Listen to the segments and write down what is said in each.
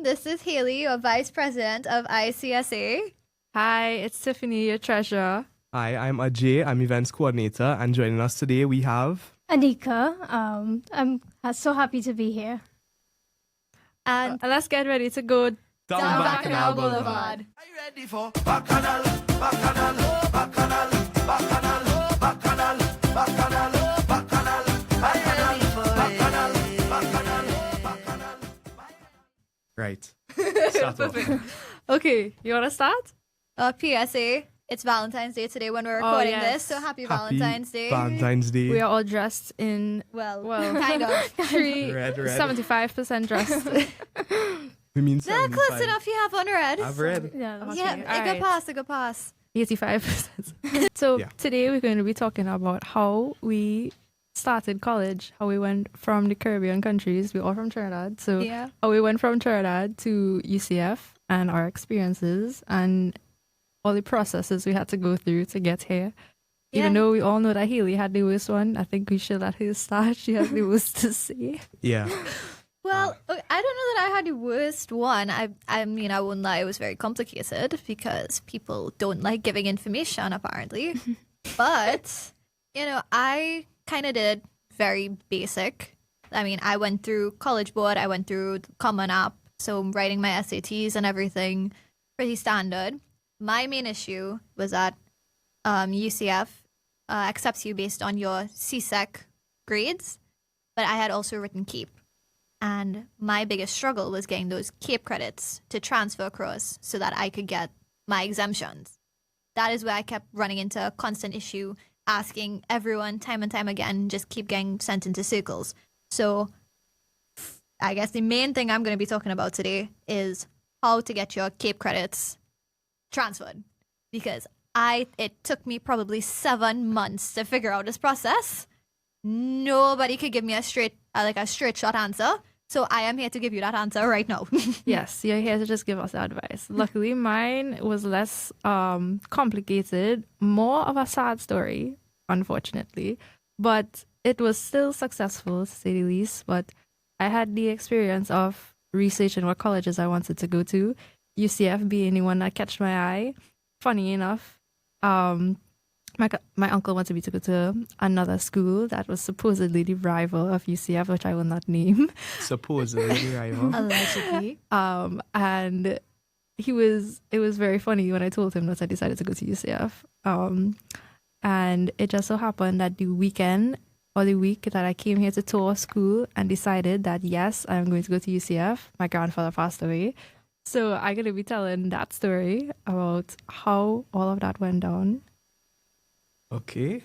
This is Hayley, your Vice President of ICSA. Hi, it's Tiffany, your treasurer. Hi, I'm Ajay. I'm events coordinator, and joining us today we have Annika. I'm so happy to be here. And Let's get ready to go down Bacchanal Bacchanal Boulevard. Are you ready for Bacchanal, Bacchanal, Bacchanal, Bacchanal, Bacchanal, Bacchanal, Bacchanal, Bacchanal, Bacchanal, Bacchanal, Bacchanal? Right. Start off. Okay, you want to start? PSA, it's Valentine's Day today when we're recording yes. this, so happy Happy Valentine's Day. Valentine's Day. We are all dressed in, well, well, kind of. Red. 75% dressed. We mean Yeah, close 75. enough you have on red. I've read. Yeah. Okay, Yeah, all a good right. pass, a good pass. 85%. So Yeah. today we're going to be talking about how we started college, how we went from the Caribbean countries. We're all from Trinidad. So Yeah. how we went from Trinidad to UCF and our experiences and all the processes we had to go through to get here. Even Yeah. though we all know that Hayley had the worst one, I think we should let her start. She has the worst to say. Yeah. Well, I don't know that I had the worst one. I mean, I wouldn't lie, it was very complicated because people don't like giving information, apparently. But, I kind of did very basic. I mean, I went through College Board, I went through the Common App, so I'm writing my SATs and everything, pretty standard. My main issue was that UCF accepts you based on your CSEC grades, but I had also written CAPE. And my biggest struggle was getting those CAPE credits to transfer across so that I could get my exemptions. That is where I kept running into a constant issue, asking everyone time and time again, just keep getting sent into circles. So I guess the main thing I'm going to be talking about today is how to get your CAPE credits transferred. Because it took me probably 7 months to figure out this process. Nobody could give me a straight shot answer. So I am here to give you that answer right now. Yes, you're here to just give us advice. Luckily, mine was less complicated, more of a sad story, unfortunately. But it was still successful, to say the least. But I had the experience of researching what colleges I wanted to go to, UCF being the one that catch my eye. Funny enough, my uncle wanted me to go to another school that was supposedly the rival of UCF, which I will not name. Supposedly, rival. Allegedly. And it was very funny when I told him that I decided to go to UCF. And it just so happened that the weekend or the week that I came here to tour school and decided that yes, I'm going to go to UCF, my grandfather passed away. So I'm going to be telling that story about how all of that went down. Okay.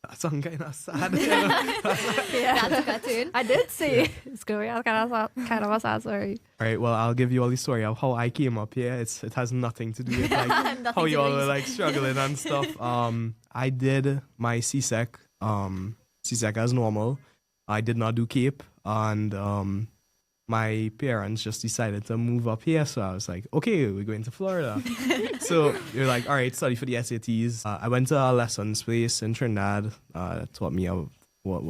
That sounds kind of sad. That's a cartoon. I did say it's going to be kind of a sad story. All right, well, I'll give you all the story of how I came up here. It has nothing to do with like Nothing how to you all do were with- like struggling and stuff. I did my CSEC, CSEC as normal. I did not do CAPE, and my parents just decided to move up here. So I was like, okay, we're going to Florida. So you're like, all right, study for the SATs. I went to a lessons place in Trinidad. Taught me what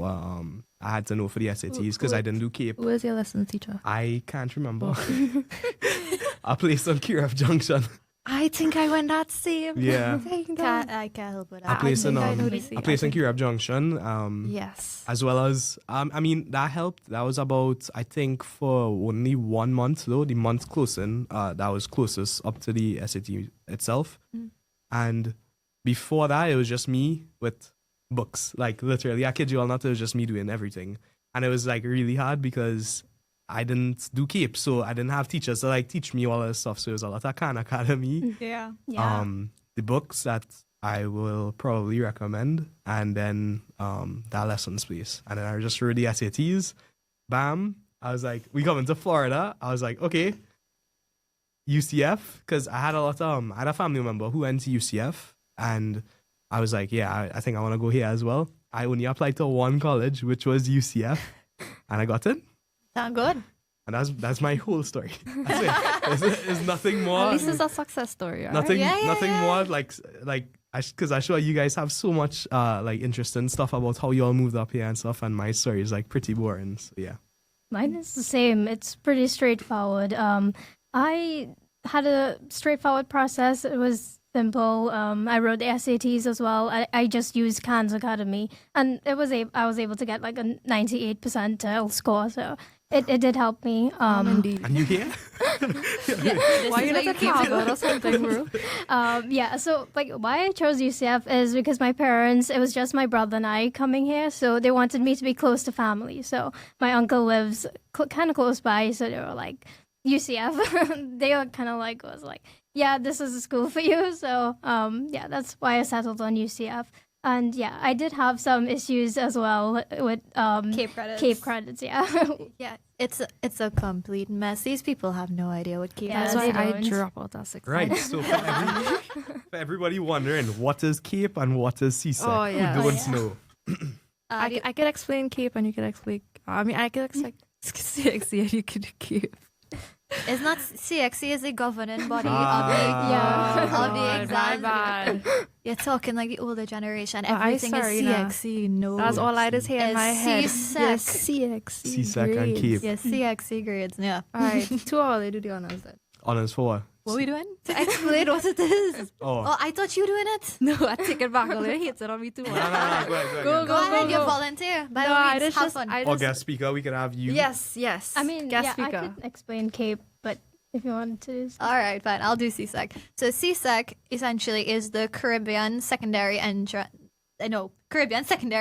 I had to know for the SATs because I didn't do CAPE. Who was your lesson teacher? I can't remember. A place on Kiraf Junction. I think I went that same. Yeah. I can't help it. A place in think I know the same. a place in Kiraf Junction. Yes. As well as I mean that helped. That was about I think for only 1 month though. The month closing. That was closest up to the SAT itself. And before that, it was just me with books. Like literally, I kid you all not. It was just me doing everything, and it was like really hard because I didn't do CAPE, so I didn't have teachers to like teach me all this stuff. So it was a lot of Khan Academy. Yeah. The books that I will probably recommend, and then that lessons place, and then I just wrote the SATs. Bam! I was like, we coming to Florida. I was like, okay, UCF, because I had I had a family member who went to UCF, and I was like, yeah, I think I want to go here as well. I only applied to one college, which was UCF, and I got in. Sound good. And that's my whole story. That's it. There's nothing more. At least it's a success story, right? Nothing, Yeah, yeah, nothing yeah. more like because I'm sure you guys have so much like interesting stuff about how you all moved up here and stuff, and my story is like pretty boring. So yeah. Mine is the same. It's pretty straightforward. I had a straightforward process. It was simple. I wrote the SATs as well. I just used Khan's Academy, and I was able to get like a 98 percentile score. So it did help me. Indeed. And you here? Why you not a Harvard or something, bro? Yeah, so like why I chose UCF is because my parents, it was just my brother and I coming here, so they wanted me to be close to family. So my uncle lives kind of close by, so they were like, UCF. They were kind of like, was like, yeah, this is a school for you. So yeah, that's why I settled on UCF. And yeah, I did have some issues as well with Cape credits. Cape credits, yeah. Yeah, it's a complete mess. These people have no idea what Cape Yeah, is. That's why they I don't. drop out at 6. Right. So for everybody wondering, what is Cape and what is CSEC? Oh, yeah. Who don't Oh, yeah. know? I could explain Cape and you could explain. I mean, I could explain CXC and you could Cape. It's not CXC is the governing body Yeah. of the My exam. bad. You're talking like the older generation. Oh, I Everything is sorry now. CXC. No, That's all I just hear in It's my head. CSEC. Yes, CXC. CSEC and grades. Cape. Yes, CXC grades. Yeah. All right, 2 hours. Do the honors then. Honors for What are we doing? To explain what it is. Oh. Oh, I thought you were doing it. No, I take it back. All hates it on me too much. No, go ahead. Go ahead, you go. volunteer. By No, all I means, just, have fun. I Or just, guest speaker, we could have you. yes. I mean, guest yeah, speaker. I could explain Cape, but if you wanted to. All right, fine. I'll do CSEC. So CSEC essentially is the Caribbean Secondary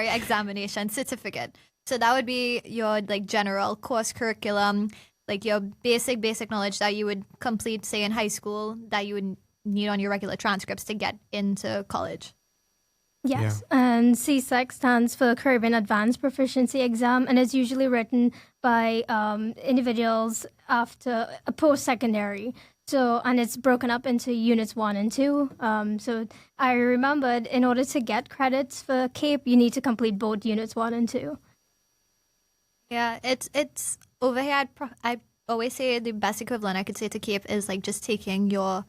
Examination Certificate. So that would be your like general course curriculum, like your basic knowledge that you would complete, say, in high school, that you would need on your regular transcripts to get into college. Yes, and CSEC stands for Caribbean Advanced Proficiency Exam, and it's usually written by individuals after a post-secondary. So, and it's broken up into units 1 and 2. So I remembered in order to get credits for CAPE, you need to complete both units 1 and 2. Yeah, it's over here. I always say the best equivalent I could say to CAPE is like just taking your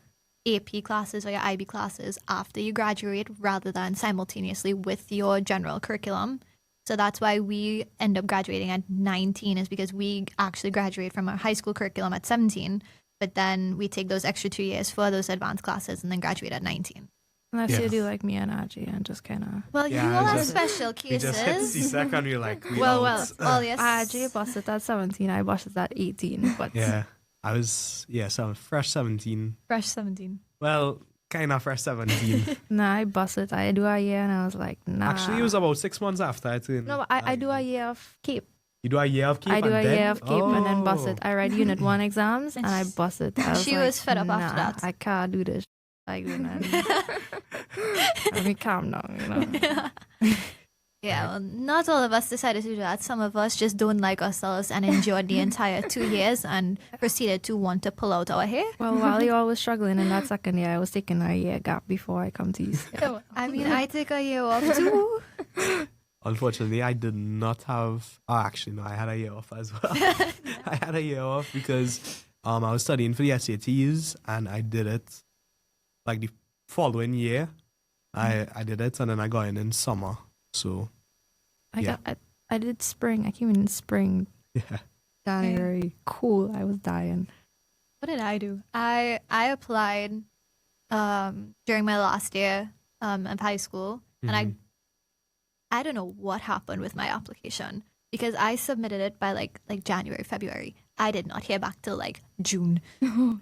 AP classes or your IB classes after you graduate rather than simultaneously with your general curriculum. So that's why we end up graduating at 19 is because we actually graduate from our high school curriculum at 17, but then we take those extra 2 years for those advanced classes and then graduate at 19. Unless Yeah. you do like me and Ajay and just kind of. Well, Yeah, you all have just- special We just hit cases. CSEC and we're like, we Well, out. Well, yes. Ajay busted at 17. I busted at 18. But Yeah. I was, fresh 17. Fresh 17. Well, kind of fresh 17. nah, I busted. I do a year and I was like, nah. Actually, it was about 6 months after I turned. No, I do a year of CAPE. You do a year of CAPE I do and a then? year of CAPE and then bust Oh. it. I read Unit 1 exams and I busted. She was fed up after that. I can't do this. Like, you know, let me calm down, you know. Yeah, well, not all of us decided to do that. Some of us just don't like ourselves and enjoyed the entire 2 years and proceeded to want to pull out our hair. Well, while you all was struggling in that second year, I was taking a year gap before I come to UCF. I mean, I take a year off too. Unfortunately, I did not have. Oh, actually, no, I had a year off as well. I had a year off because I was studying for the SATs and I did it like the following year. I did it and then I got in summer. So, Yeah. I did spring. I came in spring, yeah. January. Cool. I was dying. What did I do? I applied during my last year of high school, and I don't know what happened with my application because I submitted it by like January, February. I did not hear back till like June.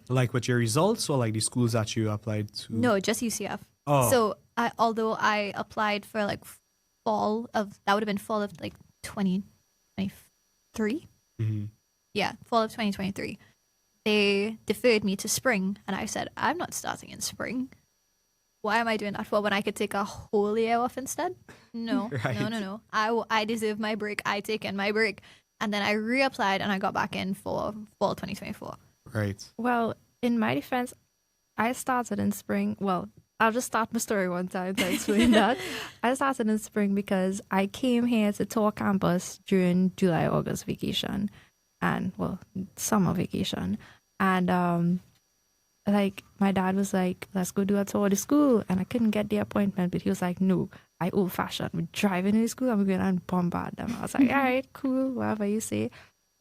Like with your results or like the schools that you applied to? No, just UCF. Oh. So although I applied for like fall of like 2023. Mhm. Yeah, fall of 2023. They deferred me to spring, and I said, I'm not starting in spring. Why am I doing that for when I could take a whole year off instead? No, Right. no. I deserve my break. I take in my break. And then I reapplied, and I got back in for fall 2024. Right. Well, in my defense, I started in spring. Well, I'll just start my story one time to explain that. I started in spring because I came here to tour campus during July, August vacation and, well, summer vacation. And, like, my dad was like, let's go do a tour of the school. And I couldn't get the appointment, but he was like, no, I old-fashioned. We're driving to the school and we're going to bombard them. I was like, all right, cool, whatever you say.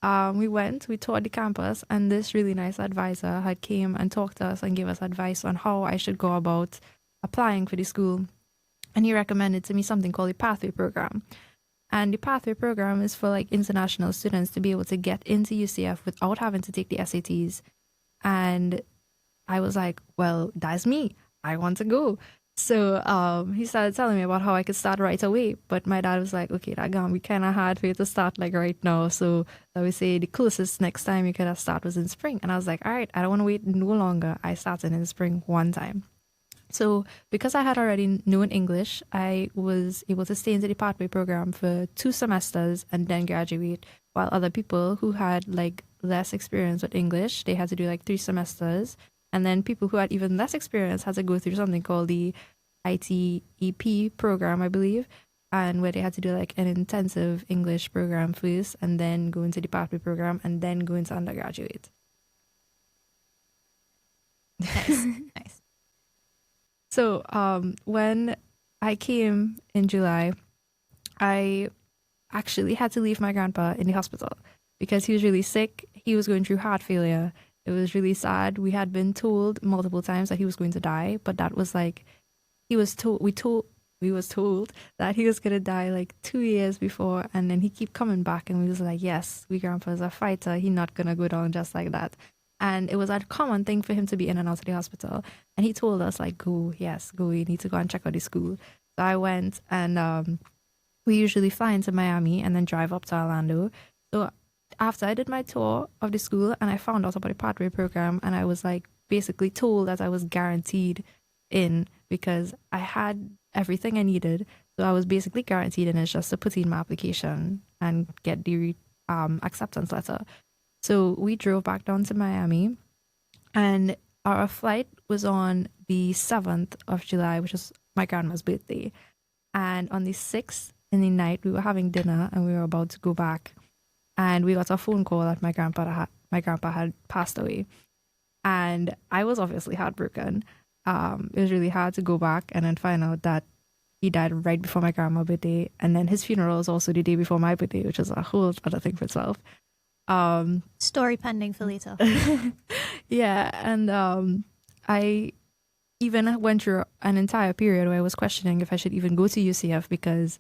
we toured the campus, and this really nice advisor had came and talked to us and gave us advice on how I should go about applying for the school. And he recommended to me something called the Pathway Program. And the Pathway Program is for like international students to be able to get into UCF without having to take the SATs. And I was like, well, that's me. I want to go. So he started telling me about how I could start right away. But my dad was like, okay, that gonna be kind of hard for you to start like right now. So I would say the closest next time you could have started was in spring. And I was like, all right, I don't want to wait no longer. I started in spring one time. So because I had already known English, I was able to stay into the Pathway Program for 2 semesters and then graduate, while other people who had like less experience with English, they had to do like 3 semesters. And then people who had even less experience had to go through something called the ITEP program, I believe, and where they had to do like an intensive English program first and then go into the Pathway Program and then go into undergraduate. Nice. Nice. So when I came in July, I actually had to leave my grandpa in the hospital because he was really sick. He was going through heart failure. It was really sad. We had been told multiple times that he was going to die, but that was like, we was told that he was going to die like 2 years before, and then he keep coming back, and we was like, yes, we grandpa's a fighter. He not going to go down just like that. And it was a common thing for him to be in and out of the hospital. And he told us, like, go, you need to go and check out the school. So I went, and we usually fly into Miami and then drive up to Orlando. So after I did my tour of the school and I found out about the Pathway Program, and I was like basically told that I was guaranteed in because I had everything I needed. So I was basically guaranteed in. It's just to put in my application and get the acceptance letter. So we drove back down to Miami, and our flight was on the 7th of July, which is my grandma's birthday. And on the 6th in the night, we were having dinner and we were about to go back. And we got a phone call that my grandpa had passed away. And I was obviously heartbroken. It was really hard to go back and then find out that he died right before my grandma's birthday. And then his funeral was also the day before my birthday, which is a whole other thing for itself. Story pending for later. Yeah, and I even went through an entire period where I was questioning if I should even go to UCF, because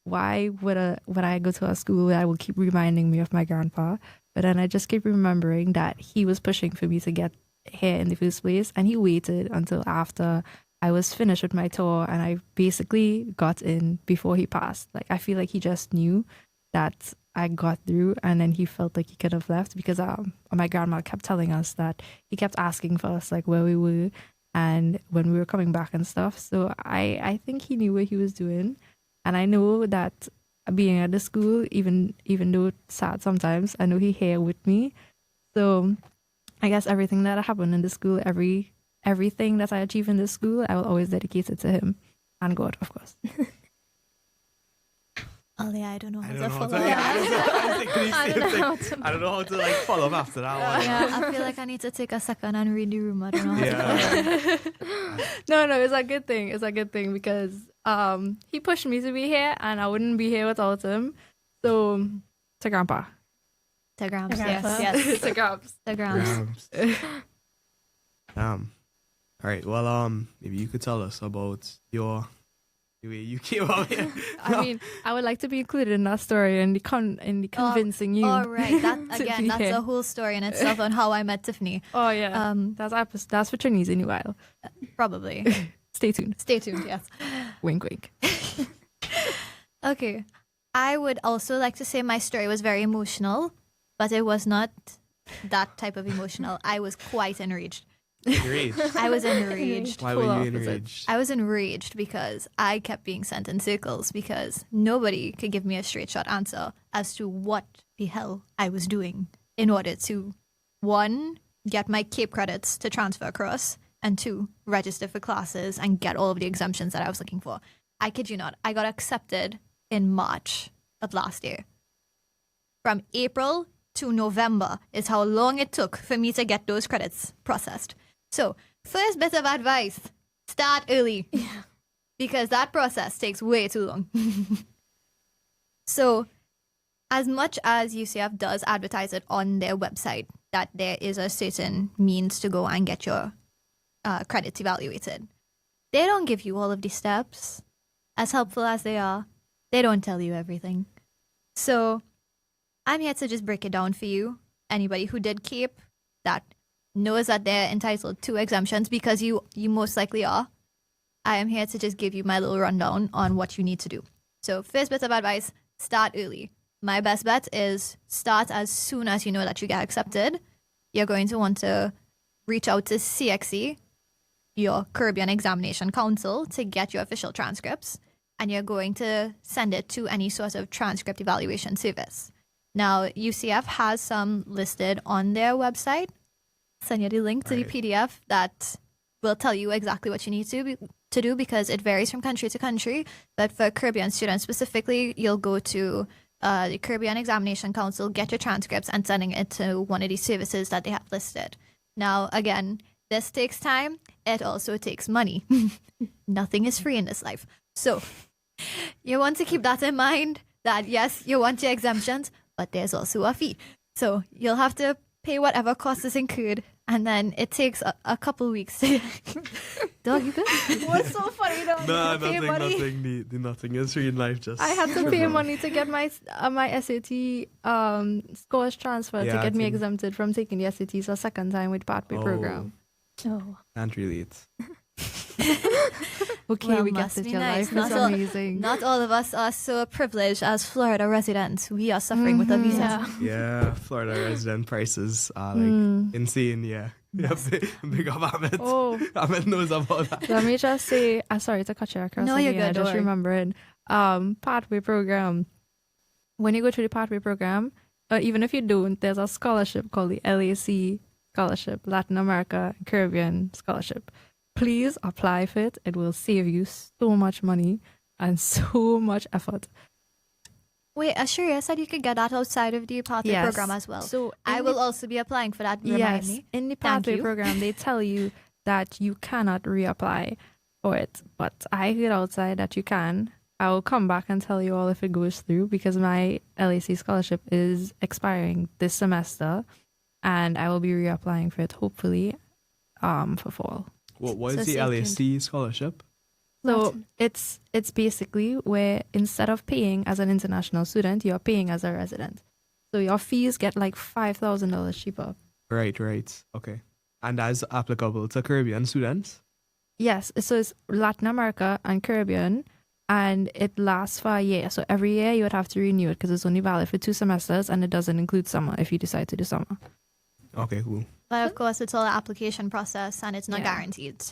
why would I go to a school that will keep reminding me of my grandpa? But then I just keep remembering that he was pushing for me to get here in the first place, and he waited until after I was finished with my tour and I basically got in before he passed. Like, I feel like he just knew that I got through, and then he felt like he could have left because my grandma kept telling us that he kept asking for us, like, where we were and when we were coming back and stuff. So I think he knew what he was doing. And I know that being at the school, even though it's sad sometimes, I know he here with me. So I guess everything that happened in the school, everything that I achieve in the school, I will always dedicate it to him and God, of course. Oh yeah, I don't know how to follow to, that. I don't know how to like follow up after that one. Yeah, I feel like I need to take a second and read the room. I don't know how to No, it's a good thing. It's a good thing because he pushed me to be here, and I wouldn't be here without him. So, to Grandpa. To Grams, Grandpa. yes. To Grams. To Grams. All right. Well, maybe you could tell us about the way you came out here. I mean, I would like to be included in that story and the convincing you. Oh, right. That to again, be that's here. a whole story in itself on how I met Tiffany. Oh yeah, that's for Chinese in a while. Probably. Stay tuned. Stay tuned, yes. Wink, wink. Okay. I would also like to say my story was very emotional, but it was not that type of emotional. I was quite enraged. Enraged. I was enraged. Why were you enraged? I was enraged because I kept being sent in circles because nobody could give me a straight shot answer as to what the hell I was doing in order to, 1, get my CAPE credits to transfer across, and 2, register for classes and get all of the exemptions that I was looking for. I kid you not, I got accepted in March of last year. From April to November is how long it took for me to get those credits processed. So, first bit of advice, start early. Because that process takes way too long. So, as much as UCF does advertise it on their website that there is a certain means to go and get your credits evaluated, they don't give you all of the steps. As helpful as they are, they don't tell you everything. So I'm here to just break it down for you. Anybody who did keep that knows that they're entitled to exemptions because you most likely are. I am here to just give you my little rundown on what you need to do. So first bit of advice, start early. My best bet is start as soon as you know that you get accepted. You're going to want to reach out to CXC, your Caribbean Examination Council, to get your official transcripts. And you're going to send it to any sort of transcript evaluation service. Now, UCF has some listed on their website. Send you the link to the PDF that will tell you exactly what you need to do because it varies from country to country. But for Caribbean students specifically, you'll go to the Caribbean Examination Council, get your transcripts, and sending it to one of these services that they have listed. Now, again, this takes time. It also takes money. Nothing is free in this life. So you want to keep that in mind that, yes, you want your exemptions, but there's also a fee. So you'll have to pay whatever cost is incurred, and then it takes a couple weeks to... Dog, you good? What's so funny though? No, nothing is free in life. Just I had to pay money to get my SAT scores transferred to Yeah, get me I think- exempted from taking the SATs a second time with pathway program. Oh. can't relate. Okay, Well, we get must it. be Your nice. life Not is all- amazing. Not all of us are so privileged as Florida residents. We are suffering with a visa. Yeah. Yeah, Florida resident prices are like insane. Yeah, big up Ahmed. Oh, Ahmed knows about that. let me just say, sorry to cut you across. No, you're again. good, I don't just worry. remembered. Pathway program. When you go through the pathway program, even if you don't, there's a scholarship called the LAC Scholarship, Latin America Caribbean Scholarship. Please apply for it. It will save you so much money and so much effort. Wait, Ashuria said you could get that outside of the pathway Yes. program as well. So I in will the- also be applying for that. Remind Yes, me. in the Thank pathway you. program, they tell you that you cannot reapply for it. But I heard outside that you can. I will come back and tell you all if it goes through because my LAC scholarship is expiring this semester, and I will be reapplying for it hopefully for fall. What So is the stay LAC scholarship? So it's basically where instead of paying as an international student, you're paying as a resident. So your fees get like $5,000 cheaper. Right. Okay. And that's applicable to Caribbean students? Yes, so it's Latin America and Caribbean, and it lasts for a year. So every year you would have to renew it because it's only valid for 2 semesters, and it doesn't include summer if you decide to do summer. Okay, cool. But of course, it's all an application process and it's not Yeah. guaranteed.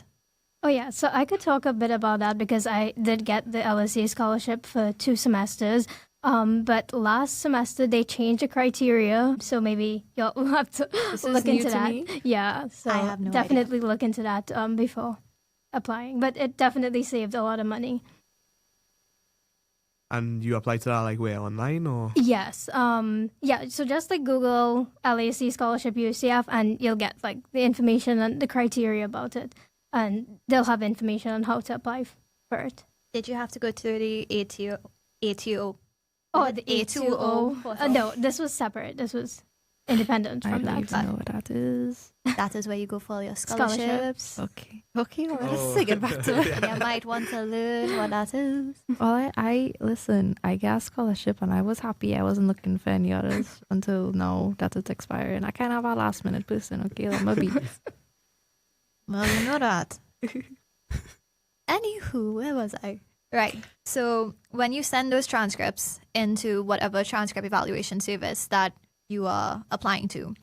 Oh yeah, so I could talk a bit about that because I did get the LSE scholarship for 2 semesters. But last semester they changed the criteria, so maybe you'll have to This look is new into to that. me. Yeah, so I have no definitely look into that before applying. But it definitely saved a lot of money. And you apply to that like where, online or? Yes. Yeah. So just like Google LAC scholarship UCF, and you'll get like the information and the criteria about it, and they'll have information on how to apply for it. Did you have to go to the ATO? Oh, Was the it A2O. portal? No, this was separate. This was independent I from don't that. even know what that is. That is where you go for your Scholarship. scholarships. Okay. Okay, well, Oh. let's take it back to it. You might want to learn what that is. Well, I listen, I got a scholarship and I was happy. I wasn't looking for any others until now that it's expiring. I kind of a last minute person, okay? Let me be. Well, you know that. Anywho, where was I? Right. So when you send those transcripts into whatever transcript evaluation service that you are applying to,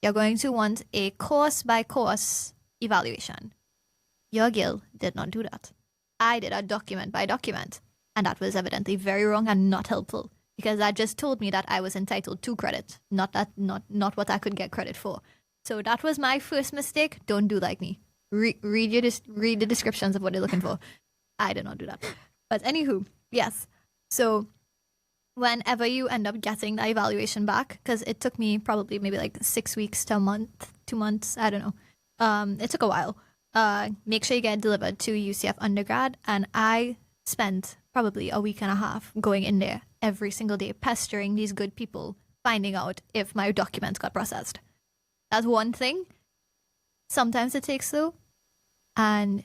you're going to want a course by course evaluation. Your guild did not do that. I did a document by document, and that was evidently very wrong and not helpful because that just told me that I was entitled to credit, not what I could get credit for. So that was my first mistake. Don't do like me. Read the descriptions of what they're looking for. I did not do that. But anywho, yes. So whenever you end up getting the evaluation back, because it took me probably maybe like 6 weeks to a month, 2 months, I don't know. It took a while. Make sure you get it delivered to UCF undergrad. And I spent probably a week and a half going in there every single day pestering these good people, finding out if my documents got processed. That's one thing. Sometimes it takes though, and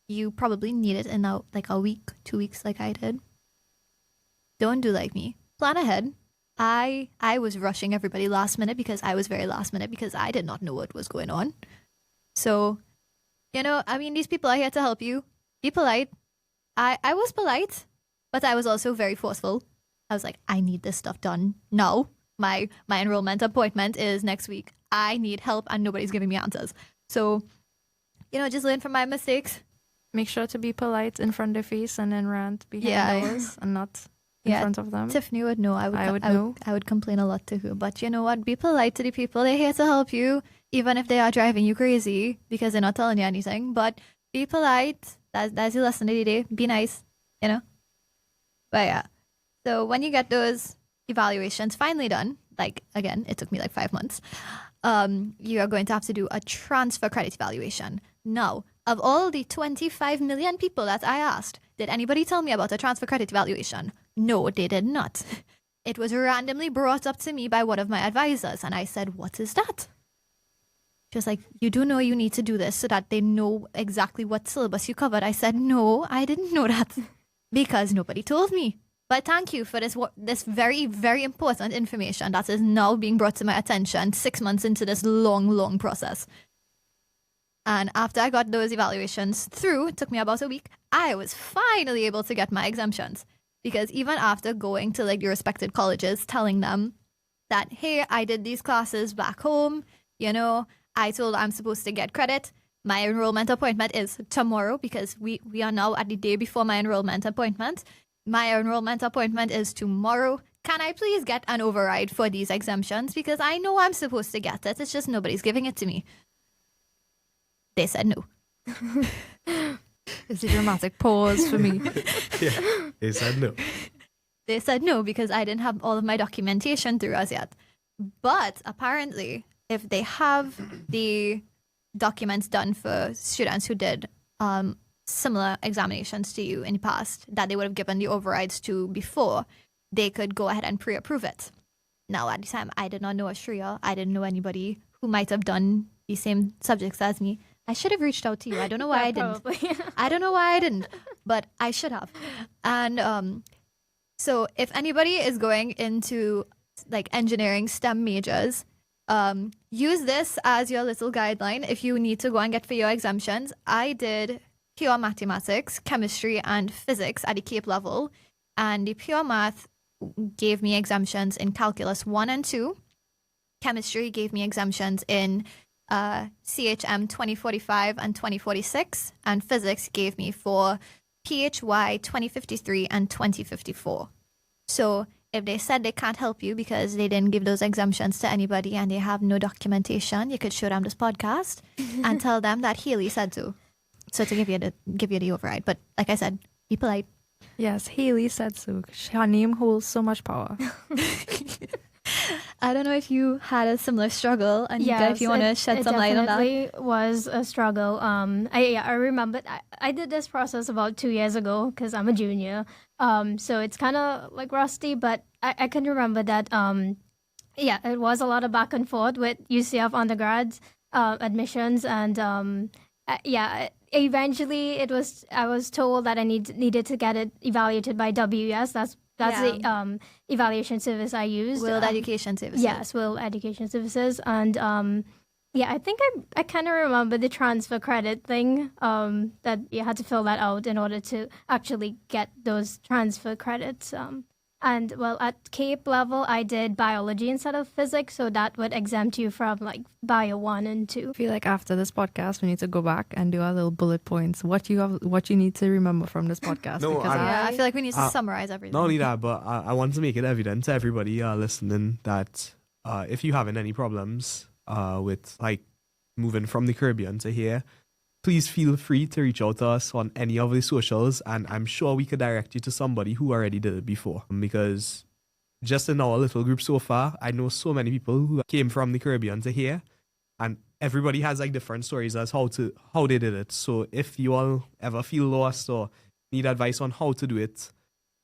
you probably need it in like a week, 2 weeks, like I did. Don't do like me. Plan ahead. I was rushing everybody last minute because I was very last minute because I did not know what was going on. So, I mean, these people are here to help you. Be polite. I was polite, but I was also very forceful. I was like, I need this stuff done now. My enrollment appointment is next week. I need help and nobody's giving me answers. So, just learn from my mistakes. Make sure to be polite in front of their face and then rant behind theirs and not in front of them. Tiffany would know. I would know. I would complain a lot to her. But you know what? Be polite to the people. They're here to help you, even if they are driving you crazy because they're not telling you anything. But be polite. That's your lesson of the day. Be nice, But yeah. So when you get those evaluations finally done, like again, it took me like 5 months, you are going to have to do a transfer credit evaluation. Now, of all the 25 million people that I asked, did anybody tell me about a transfer credit evaluation? No, they did not. It was randomly brought up to me by one of my advisors, and I said, what is that? She was like, you do know you need to do this so that they know exactly what syllabus you covered. I said, no, I didn't know that because nobody told me. But thank you for this very, very important information that is now being brought to my attention 6 months into this long, long process. And after I got those evaluations through, it took me about a week, I was finally able to get my exemptions. Because even after going to like the respected colleges, telling them that, hey, I did these classes back home, I told I'm supposed to get credit. My enrollment appointment is tomorrow because we are now at the day before my enrollment appointment. My enrollment appointment is tomorrow. Can I please get an override for these exemptions? Because I know I'm supposed to get it. It's just nobody's giving it to me. They said no. It's a dramatic pause for me. Yeah, they said no. They said no because I didn't have all of my documentation through as yet. But apparently, if they have the documents done for students who did similar examinations to you in the past that they would have given the overrides to before, they could go ahead and pre-approve it. Now, at the time, I did not know a Shreya. I didn't know anybody who might have done the same subjects as me. I should have reached out to you. I don't know why I didn't. I don't know why I didn't, but I should have. And so if anybody is going into like engineering STEM majors, use this as your little guideline if you need to go and get for your exemptions. I did pure mathematics, chemistry, and physics at the CAPE level. And the pure math gave me exemptions in calculus 1 and 2. Chemistry gave me exemptions in CHM 2045 and 2046. And physics gave me for PHY 2053 and 2054. So if they said they can't help you because they didn't give those exemptions to anybody and they have no documentation, you could show them this podcast and tell them that Hayley said so. So to give you the override. But like I said, be polite. Yes, Hayley said so. Her name holds so much power. I don't know if you had a similar struggle, Annika, if you want to shed some light on that. It definitely was a struggle. I remember I did this process about 2 years ago because I'm a junior. So it's kind of like rusty, but I can remember that. It was a lot of back and forth with UCF undergrads admissions, and eventually I was told that I needed to get it evaluated by WES. That's the evaluation service I used. World Education Services. Yes, World Education Services. And I think I kind of remember the transfer credit thing, that you had to fill that out in order to actually get those transfer credits. And well, at CAPE level, I did biology instead of physics, so that would exempt you from like bio 1 and 2. I feel like after this podcast, we need to go back and do our little bullet points. What you need to remember from this podcast. No, because I feel like we need to summarize everything. Not only that, but I want to make it evident to everybody listening that if you having any problems with like moving from the Caribbean to here, please feel free to reach out to us on any of the socials, and I'm sure we could direct you to somebody who already did it before. Because just in our little group so far, I know so many people who came from the Caribbean to here, and everybody has like different stories as how they did it. So if you all ever feel lost or need advice on how to do it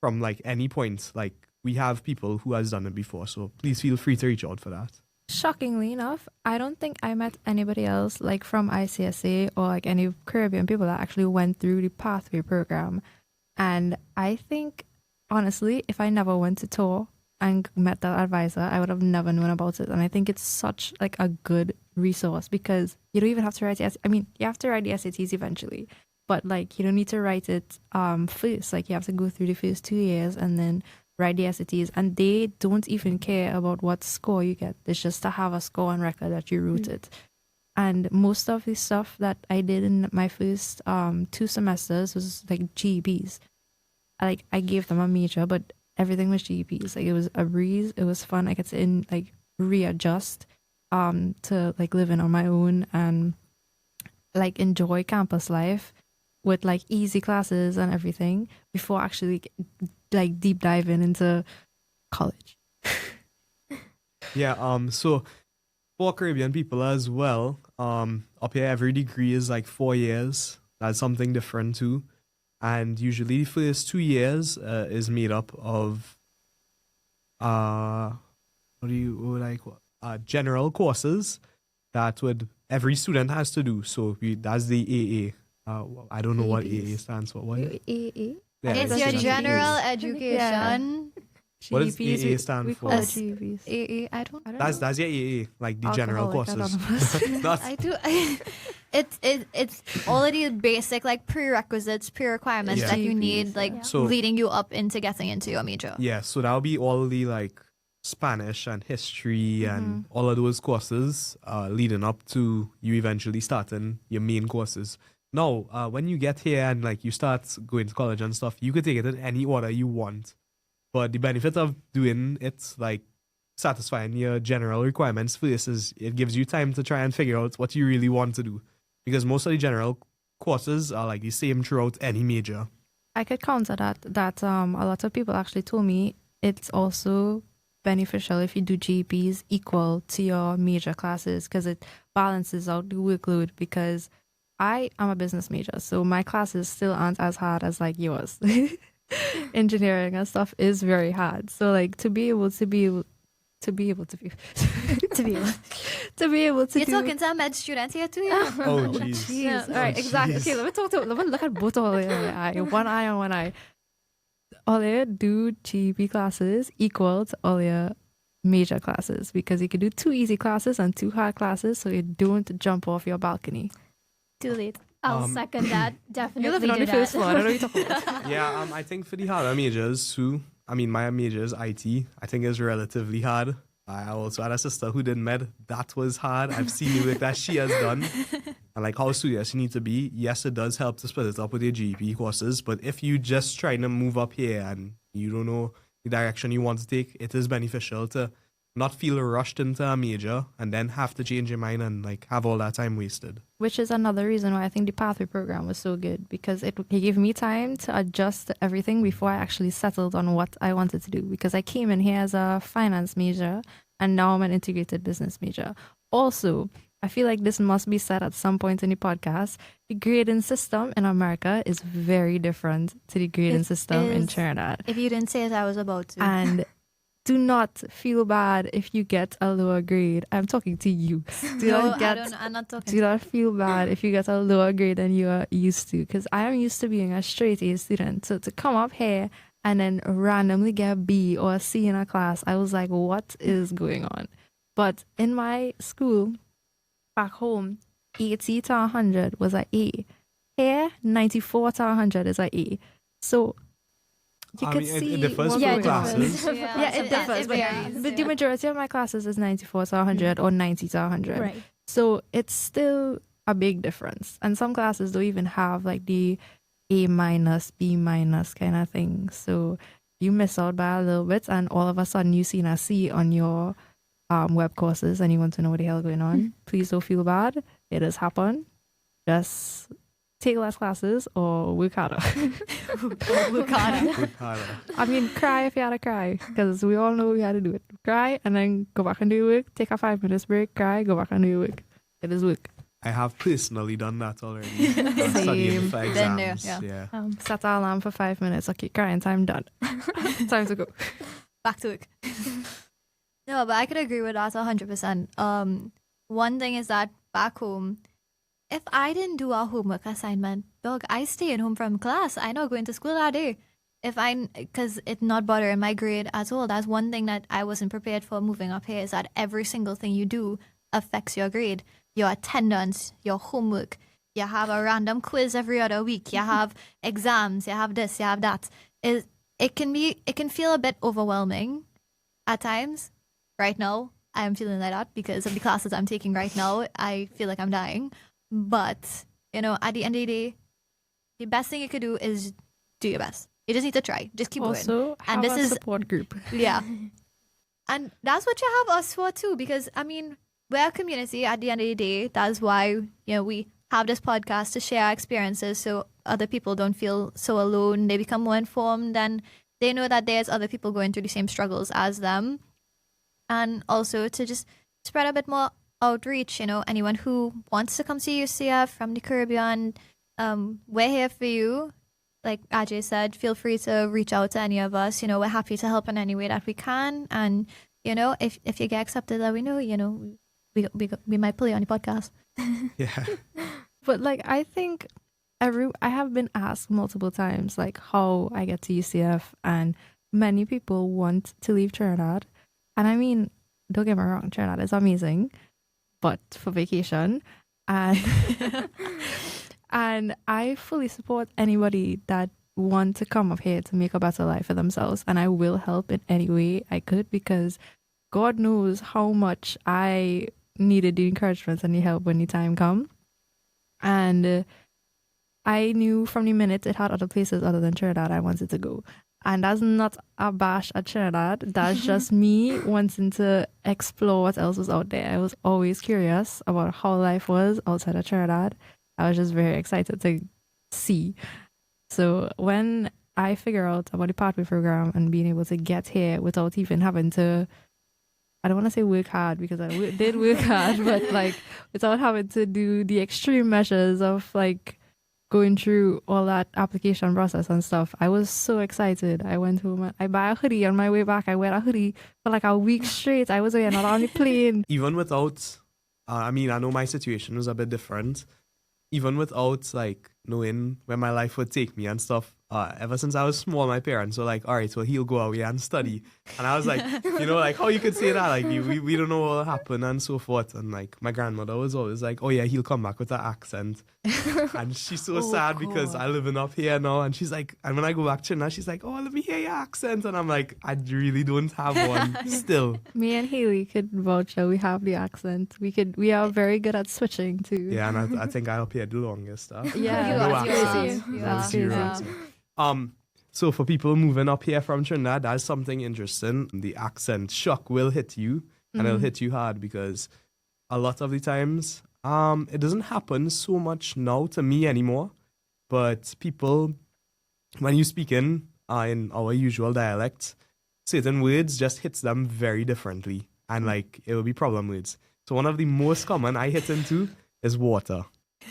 from like any point, like we have people who has done it before. So please feel free to reach out for that. Shockingly enough, I don't think I met anybody else like from ICSA or like any Caribbean people that actually went through the pathway program. And I think, honestly, if I never went to tour and met that advisor, I would have never known about it. And I think it's such like a good resource because you don't even have to write the I mean, you have to write the SATs eventually, but like you don't need to write it first. Like you have to go through the first 2 years and then write the SATs, and they don't even care about what score you get. It's just to have a score on record that you wrote it. And most of the stuff that I did in my first 2 semesters was like GEPs. Like I gave them a major, but everything was GEPs. Like it was a breeze. It was fun. I could readjust to like living on my own and like enjoy campus life with like easy classes and everything before actually like deep diving into college. Yeah, so for Caribbean people as well, up here every degree is like 4 years. That's something different too. And usually the first 2 years is made up of general courses that every student has to do. So that's the AA. I don't know what AA stands for. What? AA? Yeah, It's your general education. What does GEPs, AA stand we for? call it GEPs. AA, I don't. That's your AA, like the general Alcoholic courses. Anonymous. That's, I do. It's already basic like prerequisites, pre-requirements Yeah. that you GPs, need, like yeah. So- leading you up into getting into your major. yeah, so that'll be all the like Spanish and history and all of those courses leading up to you eventually starting your main courses. Now, when you get here and like you start going to college and stuff, you could take it in any order you want. But the benefit of doing it like satisfying your general requirements first is it gives you time to try and figure out what you really want to do. Because most of the general courses are like the same throughout any major. I could counter that a lot of people actually told me it's also beneficial if you do GPs equal to your major classes because it balances out the workload, because I am a business major, so my classes still aren't as hard as like yours. Engineering and stuff is very hard. So like to be able to You're do talking to a med student here too. Yeah? Oh, jeez. Jeez. All right, exactly. Okay, let me look at both of them. One eye on one eye. All your do GP classes equal to all your major classes, because you can do 2 easy classes and 2 hard classes, so you don't jump off your balcony. Too late. I'll second that. Definitely You're living on do the first that. floor. I don't know what you're talking about. Yeah, I think for the harder majors too. I mean, my major is IT. I think it's relatively hard. I also had a sister who did med. That was hard. I've seen the work that she has done. And like how studious you need to be. Yes, it does help to split it up with your GP courses. But if you just trying to move up here and you don't know the direction you want to take, it is beneficial to not feel rushed into a major and then have to change your mind and like have all that time wasted. Which is another reason why I think the pathway program was so good, because it gave me time to adjust to everything before I actually settled on what I wanted to do. Because I came in here as a finance major and now I'm an integrated business major. Also, I feel like this must be said at some point in the podcast. The grading system in America is very different to the grading It system in is. Trinidad. If you didn't say it, I was about to. And do not feel bad if you get a lower grade. I'm talking to you. Do no, not get I'm not talking. do not feel bad if you get a lower grade than you are used to, because I am used to being a straight A student. So to come up here and then randomly get a B or a C in a class, I was like, what is going on? But in my school back home, 80 to 100 was an A. Here, 94 to 100 is an A. So you I could mean, see it differs what Yeah, for it classes. differs. yeah, it differs. But, varies, but the yeah. majority of my classes is 94 to 100 or 90 to 100. Right. So it's still a big difference. And some classes don't even have like the A minus, B minus kind of thing. So you miss out by a little bit, and all of a sudden you see a C on your web courses and you want to know what the hell going on. Please don't feel bad. It has happened. Just take less classes or work harder. Look on it. Good harder. I mean, cry if you had to cry, because we all know we had to do it. Cry and then go back and do your work. Take a 5 minutes break, cry, go back and do your work. It is work. I have personally done that already. Studying for Been there, exams. yeah. Set an alarm for 5 minutes. Okay, crying time done. Time to go. back to work. No, but I could agree with that 100%. One thing is that back home, if I didn't do a homework assignment, dog, I staying home from class. I not going to school that day. Because it not bothering my grade at all. That's one thing that I wasn't prepared for moving up here, is that every single thing you do affects your grade, your attendance, your homework. You have a random quiz every other week. You have exams. You have this. You have that. It can feel a bit overwhelming at times. Right now, I am feeling like that because of the classes I'm taking right now. I feel like I'm dying. But at the end of the day, the best thing you could do is do your best. You just need to try. Just keep going. Also, have a support group. Yeah. And that's what you have us for too, because we're a community at the end of the day. That's why, we have this podcast to share our experiences so other people don't feel so alone. They become more informed and they know that there's other people going through the same struggles as them. And also to just spread a bit more outreach, anyone who wants to come to UCF from the Caribbean, we're here for you. Like Ajay said, feel free to reach out to any of us. We're happy to help in any way that we can. And, if you get accepted, let we know, we might play on the podcast. Yeah. But I think I have been asked multiple times how I get to UCF, and many people want to leave Trinidad. And don't get me wrong, Trinidad is amazing, but for vacation. And and I fully support anybody that want to come up here to make a better life for themselves. And I will help in any way I could, because God knows how much I needed the encouragement and the help when the time come. And I knew from the minute it had other places other than Trinidad I wanted to go. And that's not a bash at Trinidad. That's just me wanting to explore what else was out there. I was always curious about how life was outside of Trinidad. I was just very excited to see. So when I figure out about the pathway program and being able to get here without even having to, I don't want to say work hard, because I did work hard, but without having to do the extreme measures of going through all that application process and stuff, I was so excited. I went home and I buy a hoodie on my way back. I wear a hoodie for a week straight. I was not on the plane. Even without, I know my situation was a bit different. Even without knowing where my life would take me and stuff, ever since I was small, my parents were all right, well, he'll go away and study. And I was how you could say that? We don't know what will happen and so forth. And my grandmother was always oh yeah, he'll come back with an accent. And she's so sad because I living up here now. And she's and when I go back to Trinidad, she's oh, let me hear your accent. And I'm I really don't have one still. Me and Hayley could vouch that we have the accent. We are very good at switching too. Yeah, and I think I'll here the longest. Yeah, That's crazy. So for people moving up here from Trinidad, that's something interesting. The accent shock will hit you, and it'll hit you hard, because a lot of the times, it doesn't happen so much now to me anymore. But people, when you speak in our usual dialect, certain words just hits them very differently, and it will be problem words. So one of the most common I hit into is water.